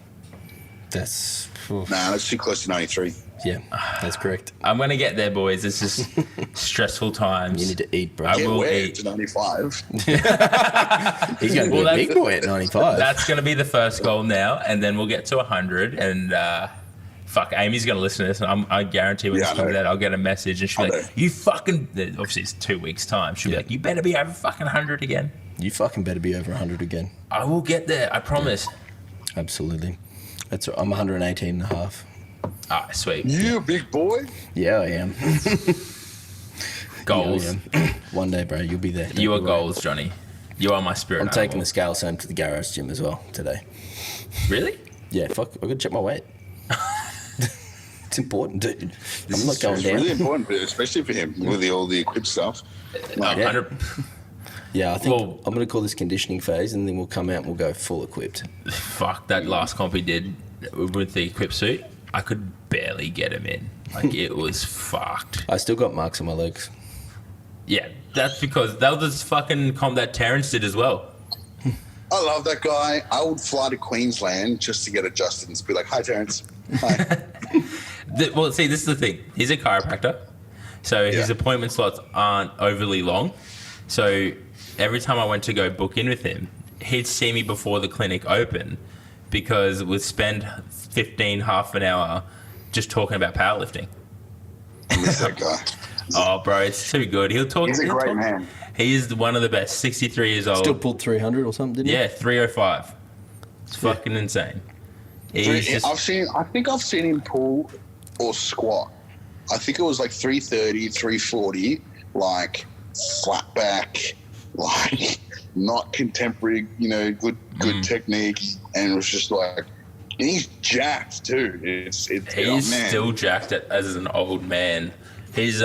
That's... Nah, that's too close to 93. Yeah, that's correct. I'm gonna get there, boys. It's just stressful times. You need to eat, bro. I Get will where eat. to 95. He's going to be Well, a big boy at 95. That's gonna be the first goal now, and then we'll get to 100. And fuck, Amy's gonna listen to this, and I guarantee when Yeah, this I comes know. out, I'll get a message, and she'll be I like, know. "You fucking." Obviously, it's 2 weeks time. She'll be like, "You better be over fucking 100 again." You fucking better be over 100 again. I will get there. I promise. Absolutely. I'm 118 and a half. Ah, sweet. You big boy. Yeah, I am. Goals. Yeah, I am. One day, bro, you'll be there. Don't You are you worry. goals, Johnny. You are my spirit. I'm animal. taking the scales home to the garage gym as well today. Really? Yeah, fuck, I gotta check my weight. It's important, dude. I'm not going It's down. really important, especially for him with all the equipped stuff. Like, 100. Yeah, I think Well- I'm gonna call this conditioning phase, and then we'll come out and we'll go full equipped. Fuck, that last comp he did with the equip suit, I could barely get him in. Like, it was fucked. I still got marks on my legs. Yeah, that's because that was the fucking comp that Terrence did as well. I love that guy. I would fly to Queensland just to get adjusted and be like, "Hi, Terrence." Hi. Well, see, this is the thing. He's a chiropractor, so his Yeah. appointment slots aren't overly long. So every time I went to go book in with him, he'd see me before the clinic opened because we'd spend half an hour just talking about powerlifting. I miss that guy. Oh, bro, it's too good. He'll talk. He's a he'll great talk- man. He is one of the best. 63 years old. Still pulled 300 or something, didn't Yeah, 305. It's fucking insane. I think I've seen him pull or squat. I think it was like 330, 340, like flat back, like not contemporary, good technique, and it was just like, and he's jacked too. He's still jacked as an old man. His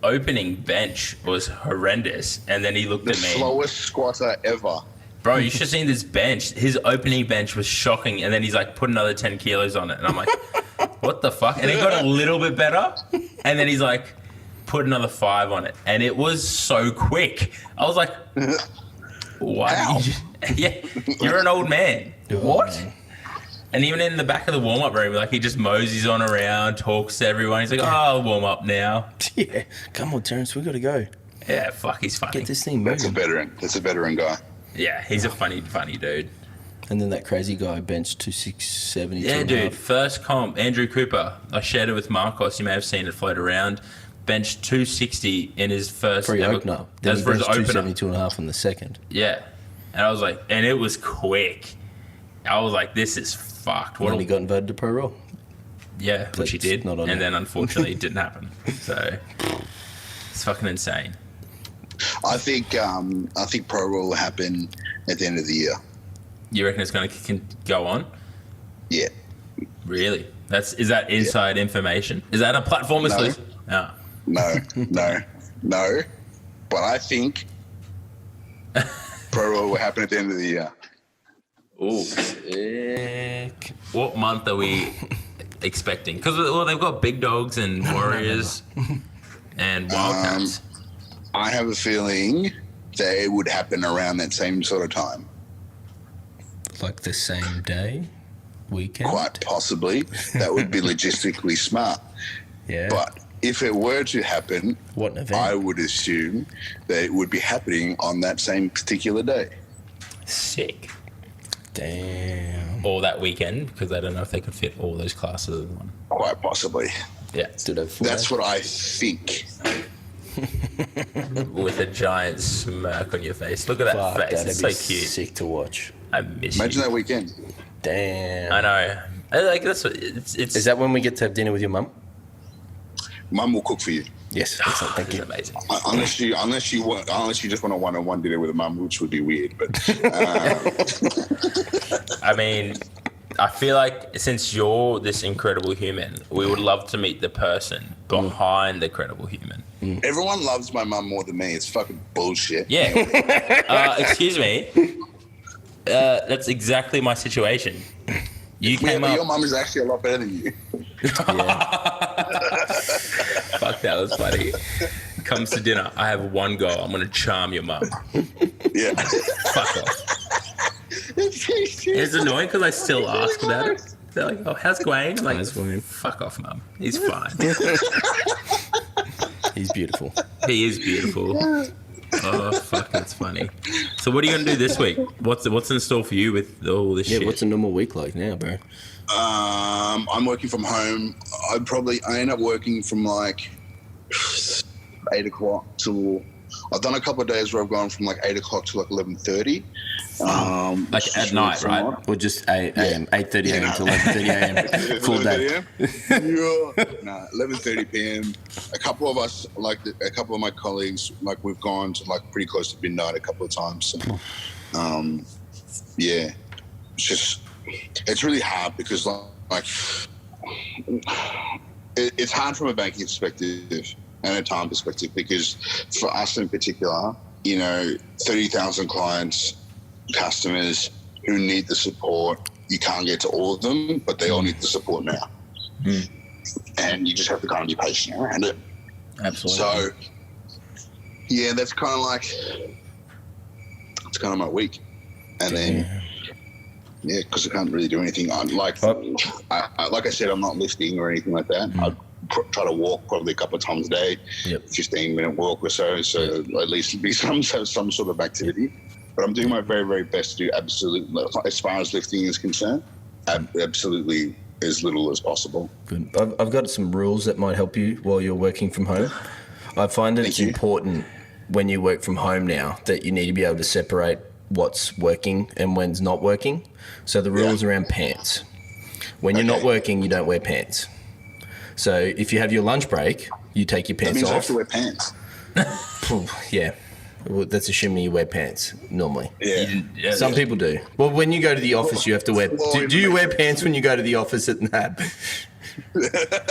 opening bench was horrendous, and then he looked at me. The slowest squatter ever. Bro, you should have seen this bench. His opening bench was shocking, and then he's like, put another 10 kilos on it. And I'm like, what the fuck? And it got a little bit better, and then he's like, put another 5 on it. And it was so quick. I was like, what? Yeah, you're an old man. What? And even in the back of the warm-up room, like, he just moseys on around, talks to everyone. He's like, I'll warm up now. Yeah. Come on, Terence, we got to go. Yeah, fuck, he's funny. Get this thing moving. That's a veteran guy. Yeah, he's a funny dude. And then that crazy guy benched 270. Yeah, dude. First comp, Andrew Cooper. I shared it with Marcos. You may have seen it float around. Benched 260 in his first for his opener. Then he benched 272.5 in the second. Yeah. And I was like, and it was quick. I was like, this is fucked. What? And he got invited to pro roll. Yeah, which he did. And then unfortunately it didn't happen. So it's fucking insane. I think pro roll will happen at the end of the year. You reckon it's going to go on? Yeah. Really? Is that inside information? Is that a platform exclusive? No. No. But I think pro roll will happen at the end of the year. Oh, sick. What month are we expecting? Because they've got Big Dogs and Warriors and Wildcats. I have a feeling that it would happen around that same sort of time. Like the same day? Weekend? Quite possibly. That would be logistically smart. Yeah. But if it were to happen, what an event. I would assume that it would be happening on that same particular day. Sick. Damn. Or that weekend, because I don't know if they could fit all those classes in one. Quite possibly. Yeah. That's what I think. With a giant smirk on your face. Look at that face. It's so cute. Sick to watch. I miss Imagine you. that weekend. Damn. I know. That's what it's. Is that when we get to have dinner with your mum? Mum will cook for you. Yes. Excellent. Thank you. Amazing. Unless you just want a one-on-one dinner with a mum, which would be weird. But I mean, I feel like since you're this incredible human, we would love to meet the person behind the credible human. Everyone loves my mum more than me. It's fucking bullshit. Yeah. Excuse me. That's exactly my situation. You came up. Your mum is actually a lot better than you. Fuck, that was funny. Comes to dinner. I have one goal. I'm going to charm your mum. Yeah. Fuck off. It's annoying because I still ask about it. They're like, oh, how's Gawain? I'm like, how's Gawain? Fuck off, mum. He's fine. He's beautiful. He is beautiful. Oh, fuck, that's funny. So what are you going to do this week? What's in store for you with all this shit? Yeah, what's a normal week like now, bro? I'm working from home. I end up working from like 8 o'clock till... I've done a couple of days where I've gone from like 8 o'clock to like 11:30. Like at night, right? Or just 8 a.m., 8:30 a.m. to 11:30 a.m. Full day. No, 11:30 p.m. A couple of us, like a couple of my colleagues, like we've gone to like pretty close to midnight a couple of times. So, yeah, it's really hard because like it's hard from a banking perspective and a time perspective, because for us in particular, 30,000 clients, customers who need the support. You can't get to all of them, but they all need the support now. And you just have to kind of be patient around it. Absolutely. So, yeah, that's kind of like, it's kind of my week. And then, yeah, because I can't really do anything. Like I said, I'm not lifting or anything like that. I try to walk probably a couple of times a day, 15-minute walk or so at least be some sort of activity. But I'm doing my very, very best to do absolutely, as far as lifting is concerned, absolutely as little as possible. Good. I've got some rules that might help you while you're working from home. I find that it's important when you work from home now that you need to be able to separate what's working and when's not working. So the rules around pants. When you're not working, you don't wear pants. So if you have your lunch break, you take your pants off. That means I have to wear pants. Yeah. Well, that's assuming you wear pants normally. Yeah. Some people do. Well, when you go to the office, you have to wear... Do you wear pants when you go to the office at NAB?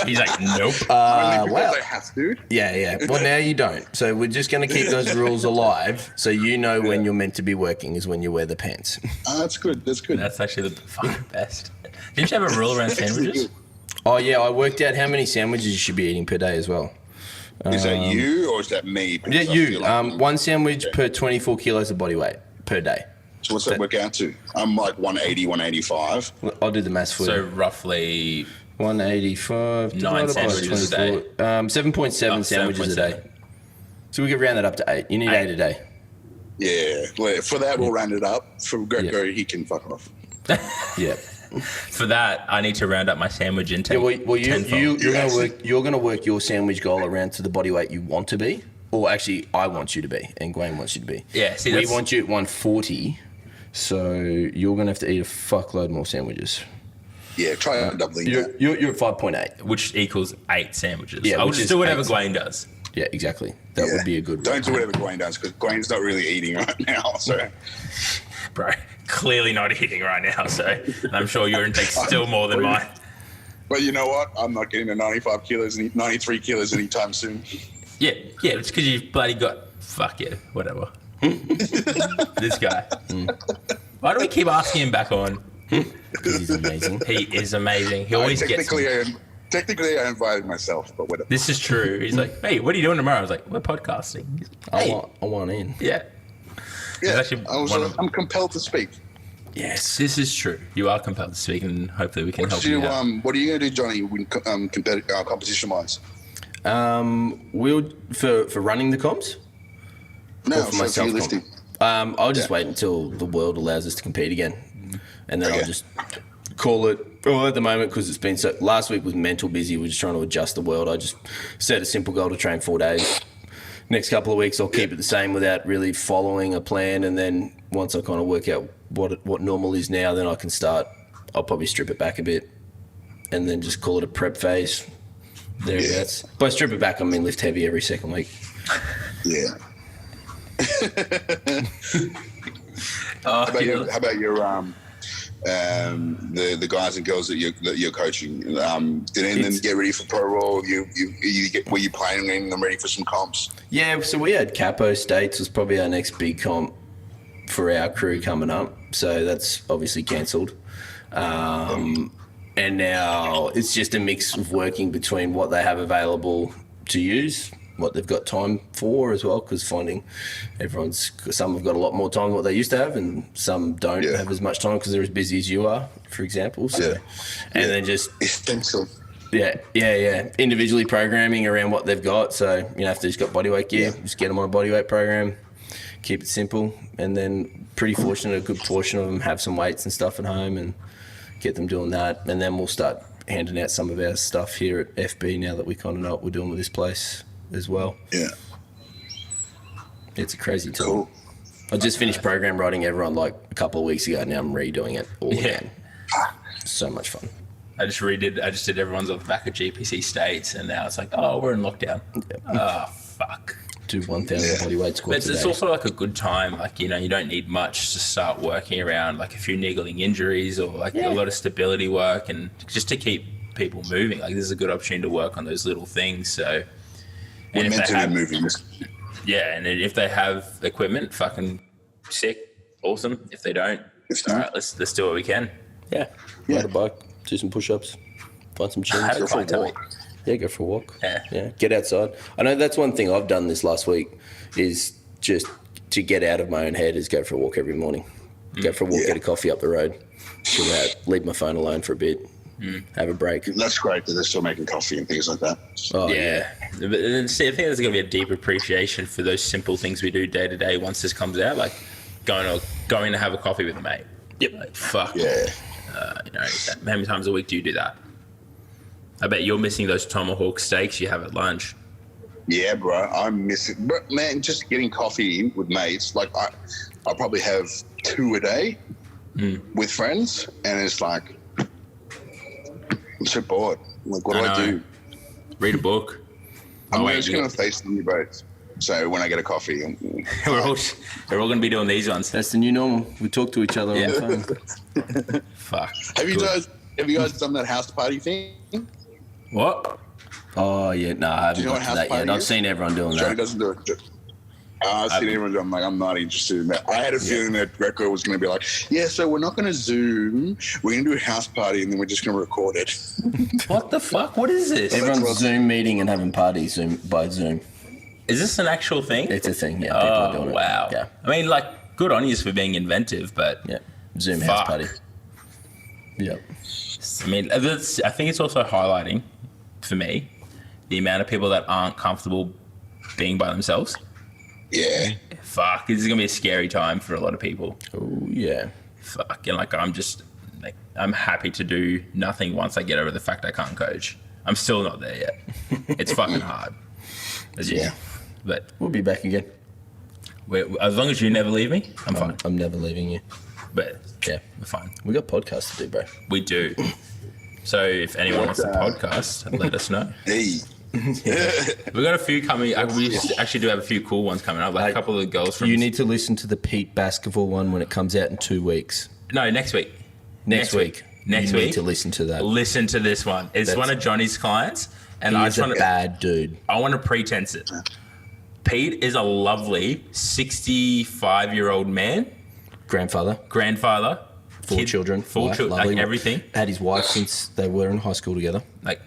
He's like, nope. Only because I have to. Yeah. Well, now you don't. So we're just going to keep those rules alive so you know when you're meant to be working is when you wear the pants. That's good. That's actually the fucking best. Didn't you have a rule around sandwiches? Oh, yeah. I worked out how many sandwiches you should be eating per day as well. Is that you or is that me? Yeah, you. One sandwich per 24 kilos of body weight per day. So what's that work out to? I'm like 180, 185. I'll do the maths for you. So roughly 185 9 sandwiches a day. 7.7 sandwiches a day. So we could round that up to 8. You need 8 a day. Yeah. Well, for that, we'll round it up. For Greco, he can fuck off. Yeah. For that, I need to round up my sandwich intake. Yeah, well, you're going to work your sandwich goal around to the body weight you want to be, or actually, I want you to be, and Gawain wants you to be. Yeah, see, we want you at 140, so you're going to have to eat a fuckload more sandwiches. Yeah, try doubling that. You're at 5.8, which equals 8 sandwiches. Yeah, I'll which just is do whatever 8. Gawain does. Yeah, exactly. That would be a good one. Don't do whatever Gawain does because Gawain's not really eating right now. So, Bro, clearly not eating right now, so I'm sure your intake's still more than mine. But you know what? I'm not getting to 95 kilos, 93 kilos anytime soon. Yeah, it's because you've bloody got... Fuck yeah, whatever. This guy. Why do we keep asking him back on? Because he's amazing. He is amazing. He always gets me. Technically, I invited myself, but whatever. This is true. He's like, hey, what are you doing tomorrow? I was like, we're podcasting. Hey. I want in. Yeah. Yeah, I'm compelled to speak. Yes. This is true. You are compelled to speak, and hopefully we can help you out. What are you going to do, Johnny, when competition-wise? For running the comps? No, for myself. For lifting. I'll just wait until the world allows us to compete again, and then I'll just call it. Well, at the moment, because it's been so. Last week was mental busy. We're just trying to adjust the world. I just set a simple goal to train 4 days. Next couple of weeks, I'll keep it the same without really following a plan, and then once I kind of work out what normal is now, then I can start. I'll probably strip it back a bit, and then just call it a prep phase. Thereabouts. By strip it back, I mean lift heavy every second week. Yeah. How about your the guys and girls that you're coaching? Did any of them get ready for pro roll? Were you planning them ready for some comps? Yeah, so we had Capo States was probably our next big comp for our crew coming up. So that's obviously cancelled. And now it's just a mix of working between what they have available to use, what they've got time for as well, because finding some have got a lot more time than what they used to have, and some don't have as much time because they're as busy as you are, for example. So, and then just essential. Yeah. Individually programming around what they've got. So, if they've got bodyweight gear, just get them on a bodyweight program, keep it simple, and then pretty fortunate a good portion of them have some weights and stuff at home and get them doing that. And then we'll start handing out some of our stuff here at FB now that we kind of know what we're doing with this place as well. Yeah. It's a crazy time. Cool. I just finished program writing everyone like a couple of weeks ago. Now I'm redoing it all again. So much fun. I just did everyone's on the back of GPC States, and now it's like, oh, we're in lockdown. Oh, fuck. Do 1,000 bodyweight squats a day. It's also like a good time. Like, you don't need much to start working around like a few niggling injuries or like a lot of stability work, and just to keep people moving. Like, this is a good opportunity to work on those little things. So, we're meant to be moving. Yeah, and if they have equipment, fucking sick, awesome. If they don't, all right, let's do what we can. Yeah. Ride a bike, do some push-ups, find some chins. Go for a walk. Yeah, go for a walk. Yeah. Get outside. I know that's one thing I've done this last week is just to get out of my own head is go for a walk every morning. Go for a walk, get a coffee up the road, chill out, leave my phone alone for a bit, have a break. That's great that they're still making coffee and things like that. Oh, yeah. But I think there's going to be a deep appreciation for those simple things we do day to day once this comes out, like going to have a coffee with a mate. Yep. Like, fuck. Yeah. How many times a week do you do that? I bet you're missing those tomahawk steaks you have at lunch. Yeah, bro, I'm missing. But man, just getting coffee with mates, like I probably have 2 a day with friends, and it's like I'm so bored. Like, what do I do? Read a book. I'm just going to FaceTime you both. So when I get a coffee, we're all going to be doing these ones. That's the new normal. We talk to each other on the phone. Fuck. Have you guys done that house party thing? What? Oh yeah, no, I haven't got to that yet. I've seen everyone doing Johnny that. doesn't do it. I've seen everyone do it. I'm like, I'm not interested in that. I had a feeling that Greco was going to be like, yeah, so we're not going to Zoom. We're going to do a house party, and then we're just going to record it. What the fuck? What is this? Everyone's Zoom meeting and having parties by Zoom. Is this an actual thing? It's a thing, yeah. People are doing wow. it. Yeah. I mean, like, good on you for being inventive, but... Yeah. Zoom house party. Yeah. I mean, I think it's also highlighting, for me, the amount of people that aren't comfortable being by themselves. Yeah. Fuck, this is going to be a scary time for a lot of people. Oh, yeah. Fuck, and like, I'm happy to do nothing once I get over the fact I can't coach. I'm still not there yet. It's fucking hard. Yeah. But we'll be back again. As long as you never leave me, I'm fine. I'm never leaving you. But yeah, we're fine. We got podcasts to do, bro. We do. So if anyone wants to podcast, let us know. Hey. We've got a few coming. We actually do have a few cool ones coming up. Like a couple of the girls from. You need to listen to the Pete basketball one when it comes out in 2 weeks. No, next week. Next week. Next you week. need to listen to that. Listen to this one. It's one of Johnny's clients, and He's a bad dude. I want to pretense it. Pete is a lovely 65-year-old man. Grandfather. 4 children. 4 children. Like everything. Had his wife since they were in high school together. Like,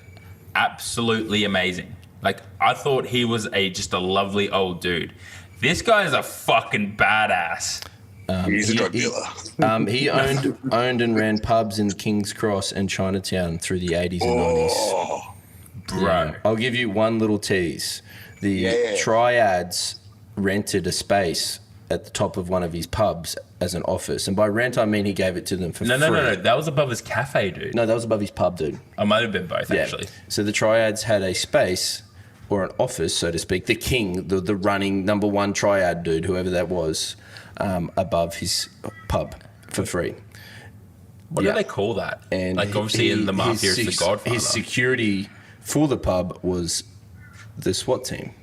absolutely amazing. Like, I thought he was just a lovely old dude. This guy is a fucking badass. He's a drug dealer. He owned and ran pubs in King's Cross and Chinatown through the 80s and 90s. Bro. Yeah. I'll give you one little tease. The Triads rented a space at the top of one of his pubs as an office. And by rent, I mean he gave it to them for free. No. That was above his cafe, dude. No, that was above his pub, dude. I might have been both, actually. So the Triads had a space, or an office, so to speak, the king, the running number one Triad dude, whoever that was, above his pub for free. What do they call that? And like, obviously, in the mafia, it's the Godfather. His security for the pub was the SWAT team.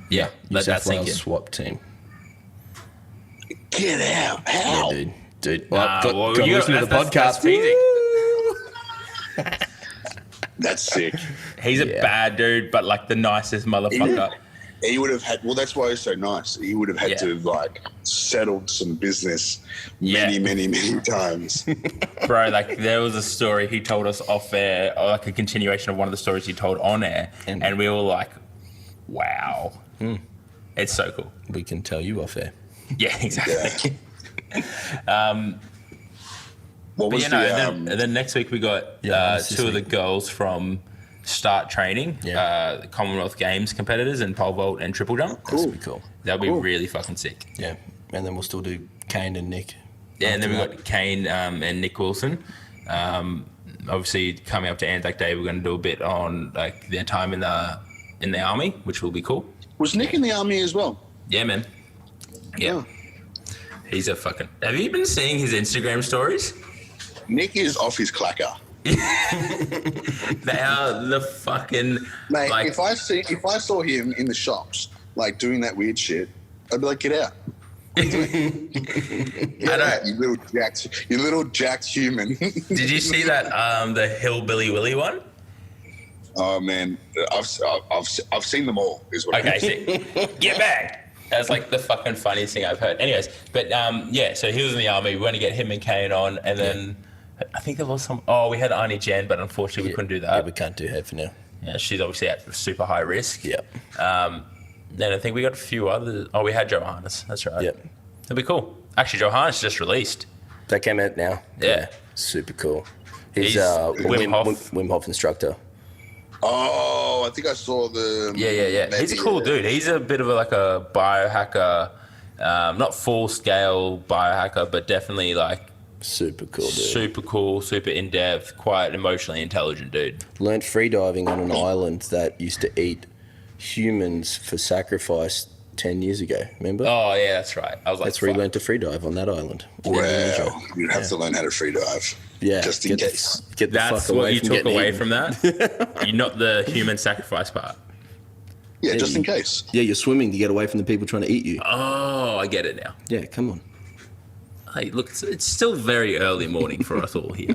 Yeah, that's Wales SWAT team. Get out. How? Yeah, dude. Well, go listen to the podcast. That's sick. He's a bad dude, but like the nicest motherfucker. He would have had, well, that's why he's so nice. He would have had to have, like, settled some business many times. Bro, like, there was a story he told us off air, or like a continuation of one of the stories he told on air, and we were like, wow. It's so cool. We can tell you off air. Yeah, exactly. What was and then next week we got 2 of the girls from Start Training, the Commonwealth Games competitors in pole vault and triple jump. Cool. That'll be cool. That'll be really fucking sick. Yeah, and then we'll still do Kane and Nick. Yeah, and then we got Kane and Nick Wilson. Obviously, coming up to Anzac Day, we're going to do a bit on like their time in the army, which will be cool. Was Nick in the army as well? Yeah, man. Yeah. Oh. He's a fucking... Have you been seeing his Instagram stories? Nick is off his clacker. They are the fucking... Mate, like, if I saw him in the shops, like, doing that weird shit, I'd be like, get out. Get out, you little jacked human. Did you see that, the Hillbilly Willy one? Oh, man. I've seen them all, is what Okay, see. Get back. That's like the fucking funniest thing I've heard. Anyways, but so he was in the army. We want to get him and Kane on, and then I think there was some... Oh, we had Arnie Jen, but unfortunately we couldn't do that. Yeah, we can't do her for now. Yeah, she's obviously at super high risk. Yeah. Then I think we got a few others. Oh, we had Johannes. That's right. Yep. That'd be cool. Actually, Johannes just released. That came out now. Yeah. Super cool. He's Wim Hof instructor. Oh, I think I saw the... Yeah. He's a cool dude. He's a bit of a biohacker, not full-scale biohacker, but definitely like... Super cool dude. Super cool, super in-depth, quite emotionally intelligent dude. Learned freediving on an island that used to eat humans for sacrifice 10 years ago, remember? Oh, yeah, that's right. I was like, That's where he fuck. learned to free dive on that island. Well, you'd have to learn how to free dive. Yeah, Just in case. Get the That's fuck away what you from took getting away eaten. from that? You're not the human sacrifice part. Yeah, just in case. Yeah, you're swimming to get away from the people trying to eat you. Oh, I get it now. Yeah, come on. Hey, look, it's still very early morning for us all here.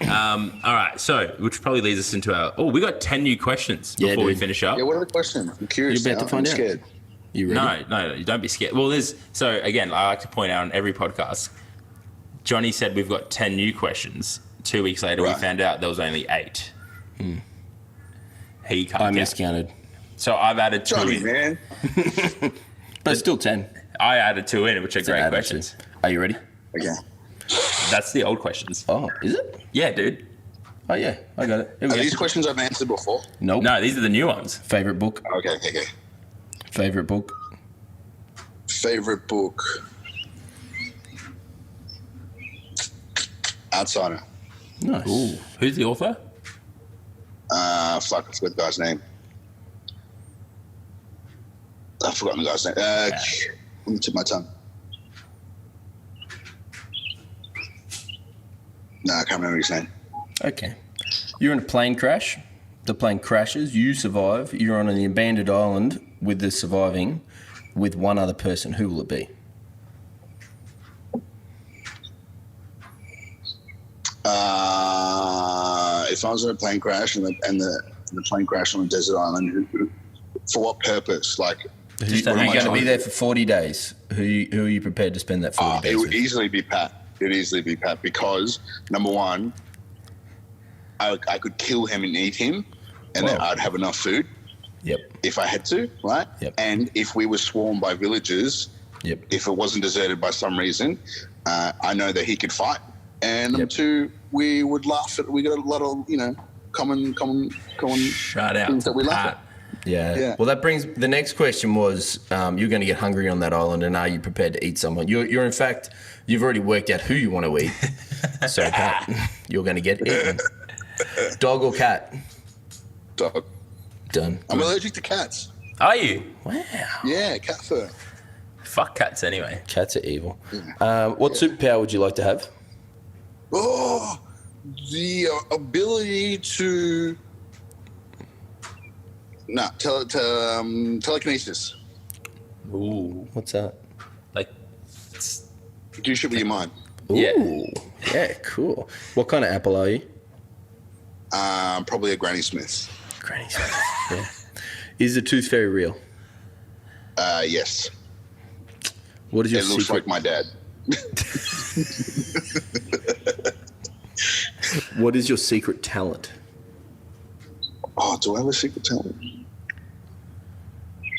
All right, so which probably leads us into our. Oh, we got 10 new questions Yeah, before we dude. finish up. Yeah, what are the questions? I'm curious. You're about to find I'm out. scared. You ready? No, you don't be scared. Well, so again, I like to point out on every podcast, Johnny said we've got 10 new questions. 2 weeks later, we Right. found out there was only 8. He can't I count. miscounted. So I've added 2 Johnny, in. man. But still 10. I added 2 in, which are great Added questions. to. Are you ready? Okay. That's the old questions. Oh, is it? Yeah, dude. Oh, yeah. I got it. Here we Are go. these questions I've answered before? Nope. No, these are the new ones. Favorite book? Okay. Favorite book? Favorite book? Outsider. Nice. Ooh. Who's the author? Fuck, I forgot the guy's name. I've forgotten the guy's name. Let me tip my tongue. No, I can't remember his name. Okay. You're in a plane crash. The plane crashes. You survive. You're on an abandoned island with the surviving with one other person. Who will it be? If I was in a plane crash and the plane crashed on a desert island, for what purpose? Like, Just You're hang going to out. be there for 40 days. Who are you prepared to spend that 40 it days would with? easily be Pat. It'd easily be Pat because, number one, I could kill him and eat him, and then Wow. I'd have enough food Yep. if I had to, right? Yep. And if we were swarmed by villagers, Yep. if it wasn't deserted by some reason, I know that he could fight. And number Yep. two, we would laugh at. We got a lot of common Shout out things to that we laugh Pat. at. Yeah. Yeah. Well, that brings the next question was you're going to get hungry on that island, and are you prepared to eat someone? You're in fact, you've already worked out who you want to eat. So, Pat, you're going to get eaten. Dog or cat? Dog. Done. I'm allergic to cats. Are you? Wow. Yeah, cat fur. Fuck cats anyway. Cats are evil. What superpower would you like to have? Oh, the ability to. No, telekinesis. Ooh. What's that? Like, Do shit with your mind. Yeah. Ooh. Yeah, cool. What kind of apple are you? Probably a Granny Smith. Granny Smith. Yeah. Is the tooth fairy real? Yes. What is your It looks secret? like my dad. What is your secret talent? Oh, do I have a secret talent?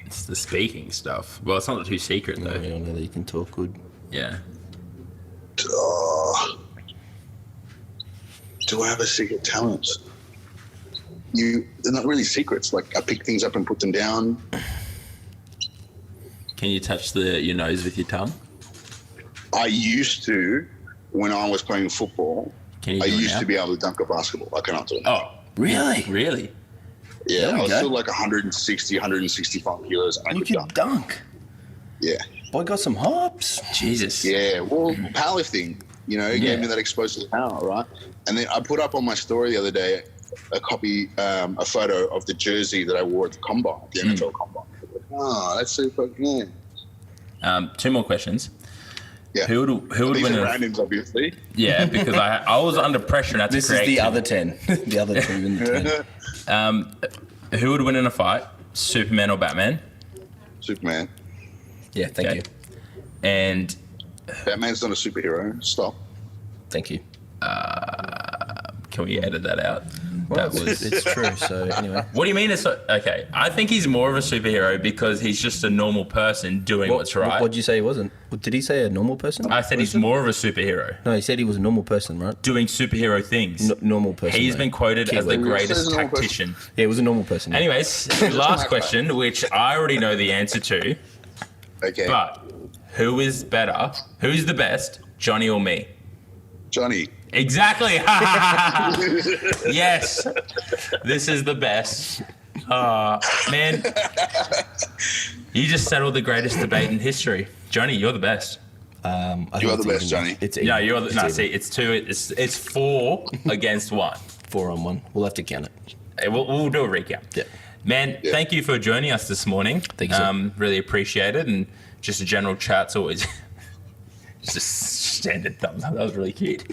it's the speaking stuff. Well, it's not too secret I though. don't know that you can talk good. Yeah. Do I have a secret talent? They're not really secrets. Like, I pick things up and put them down. Can you touch your nose with your tongue? I used to, when I was playing football, Can you I do it used now? to be able to dunk a basketball. I cannot do it. Oh, Really? really? Yeah, there we I was go. still like 160, 165 kilos, and I You could can dunk. dunk. Yeah. Boy, got some hops. Jesus. Yeah, well, powerlifting, it gave me that exposure to power, right? And then I put up on my story the other day a photo of the jersey that I wore at the combine, the NFL combine. Oh, that's so fucking yeah. 2 more questions. Yeah. Who would These win? are randoms, obviously. Yeah, because I was under pressure and had to This is create the two. other 10. The other 2 in the 10. Who would win in a fight? Superman or Batman? Superman. Yeah, thank Okay. you. And Batman's not a superhero. Stop. Thank you. can we edit that out? Well, That was. it's true. So anyway, What do you mean it's not, okay? I think he's more of a superhero because he's just a normal person doing what's right. What did you say he wasn't? Did he say a normal person? I said he's more of a superhero No, he said he was a normal person, right? doing superhero things. Normal person. He's mate. been quoted as the Keyword. greatest Says normal person. tactician. Yeah, he was a normal person. mate. Anyways, last question, which I already know the answer to, Okay. but who is better? Who's the best, Johnny or me? Johnny. Exactly. Yes. This is the best. Man, you just settled the greatest debate in history. Johnny, you're the best. You are the best, Johnny. No, you're the, no. See, it's two. It's 4 against 1. 4 on 1. We'll have to count it. We'll do a recap. Yeah. Man, thank you for joining us this morning. Thank you, sir. Really appreciate it, and just a general chat's always just a standard thumbs up. That was really cute.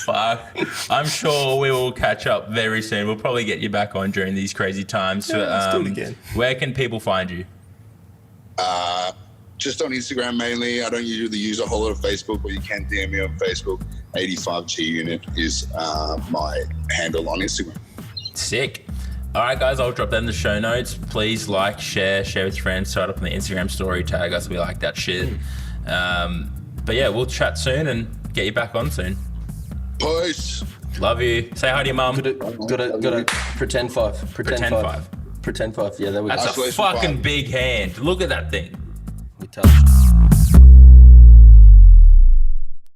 Fuck. I'm sure we will catch up very soon. We'll probably get you back on during these crazy times. Let's do it again. Where can people find you? Just on Instagram mainly. I don't usually use a whole lot of Facebook, but you can DM me on Facebook. 85G Unit is my handle on Instagram. Sick. All right, guys, I'll drop that in the show notes. Please like, share with your friends, start up on the Instagram story, tag us. We like that shit. But yeah, we'll chat soon and get you back on soon. Peace. Love you. Say hi to your mum. Got a pretend 5. Pretend 5. Pretend 5. Yeah, there we go. That's a fucking big hand. Look at that thing. We touched.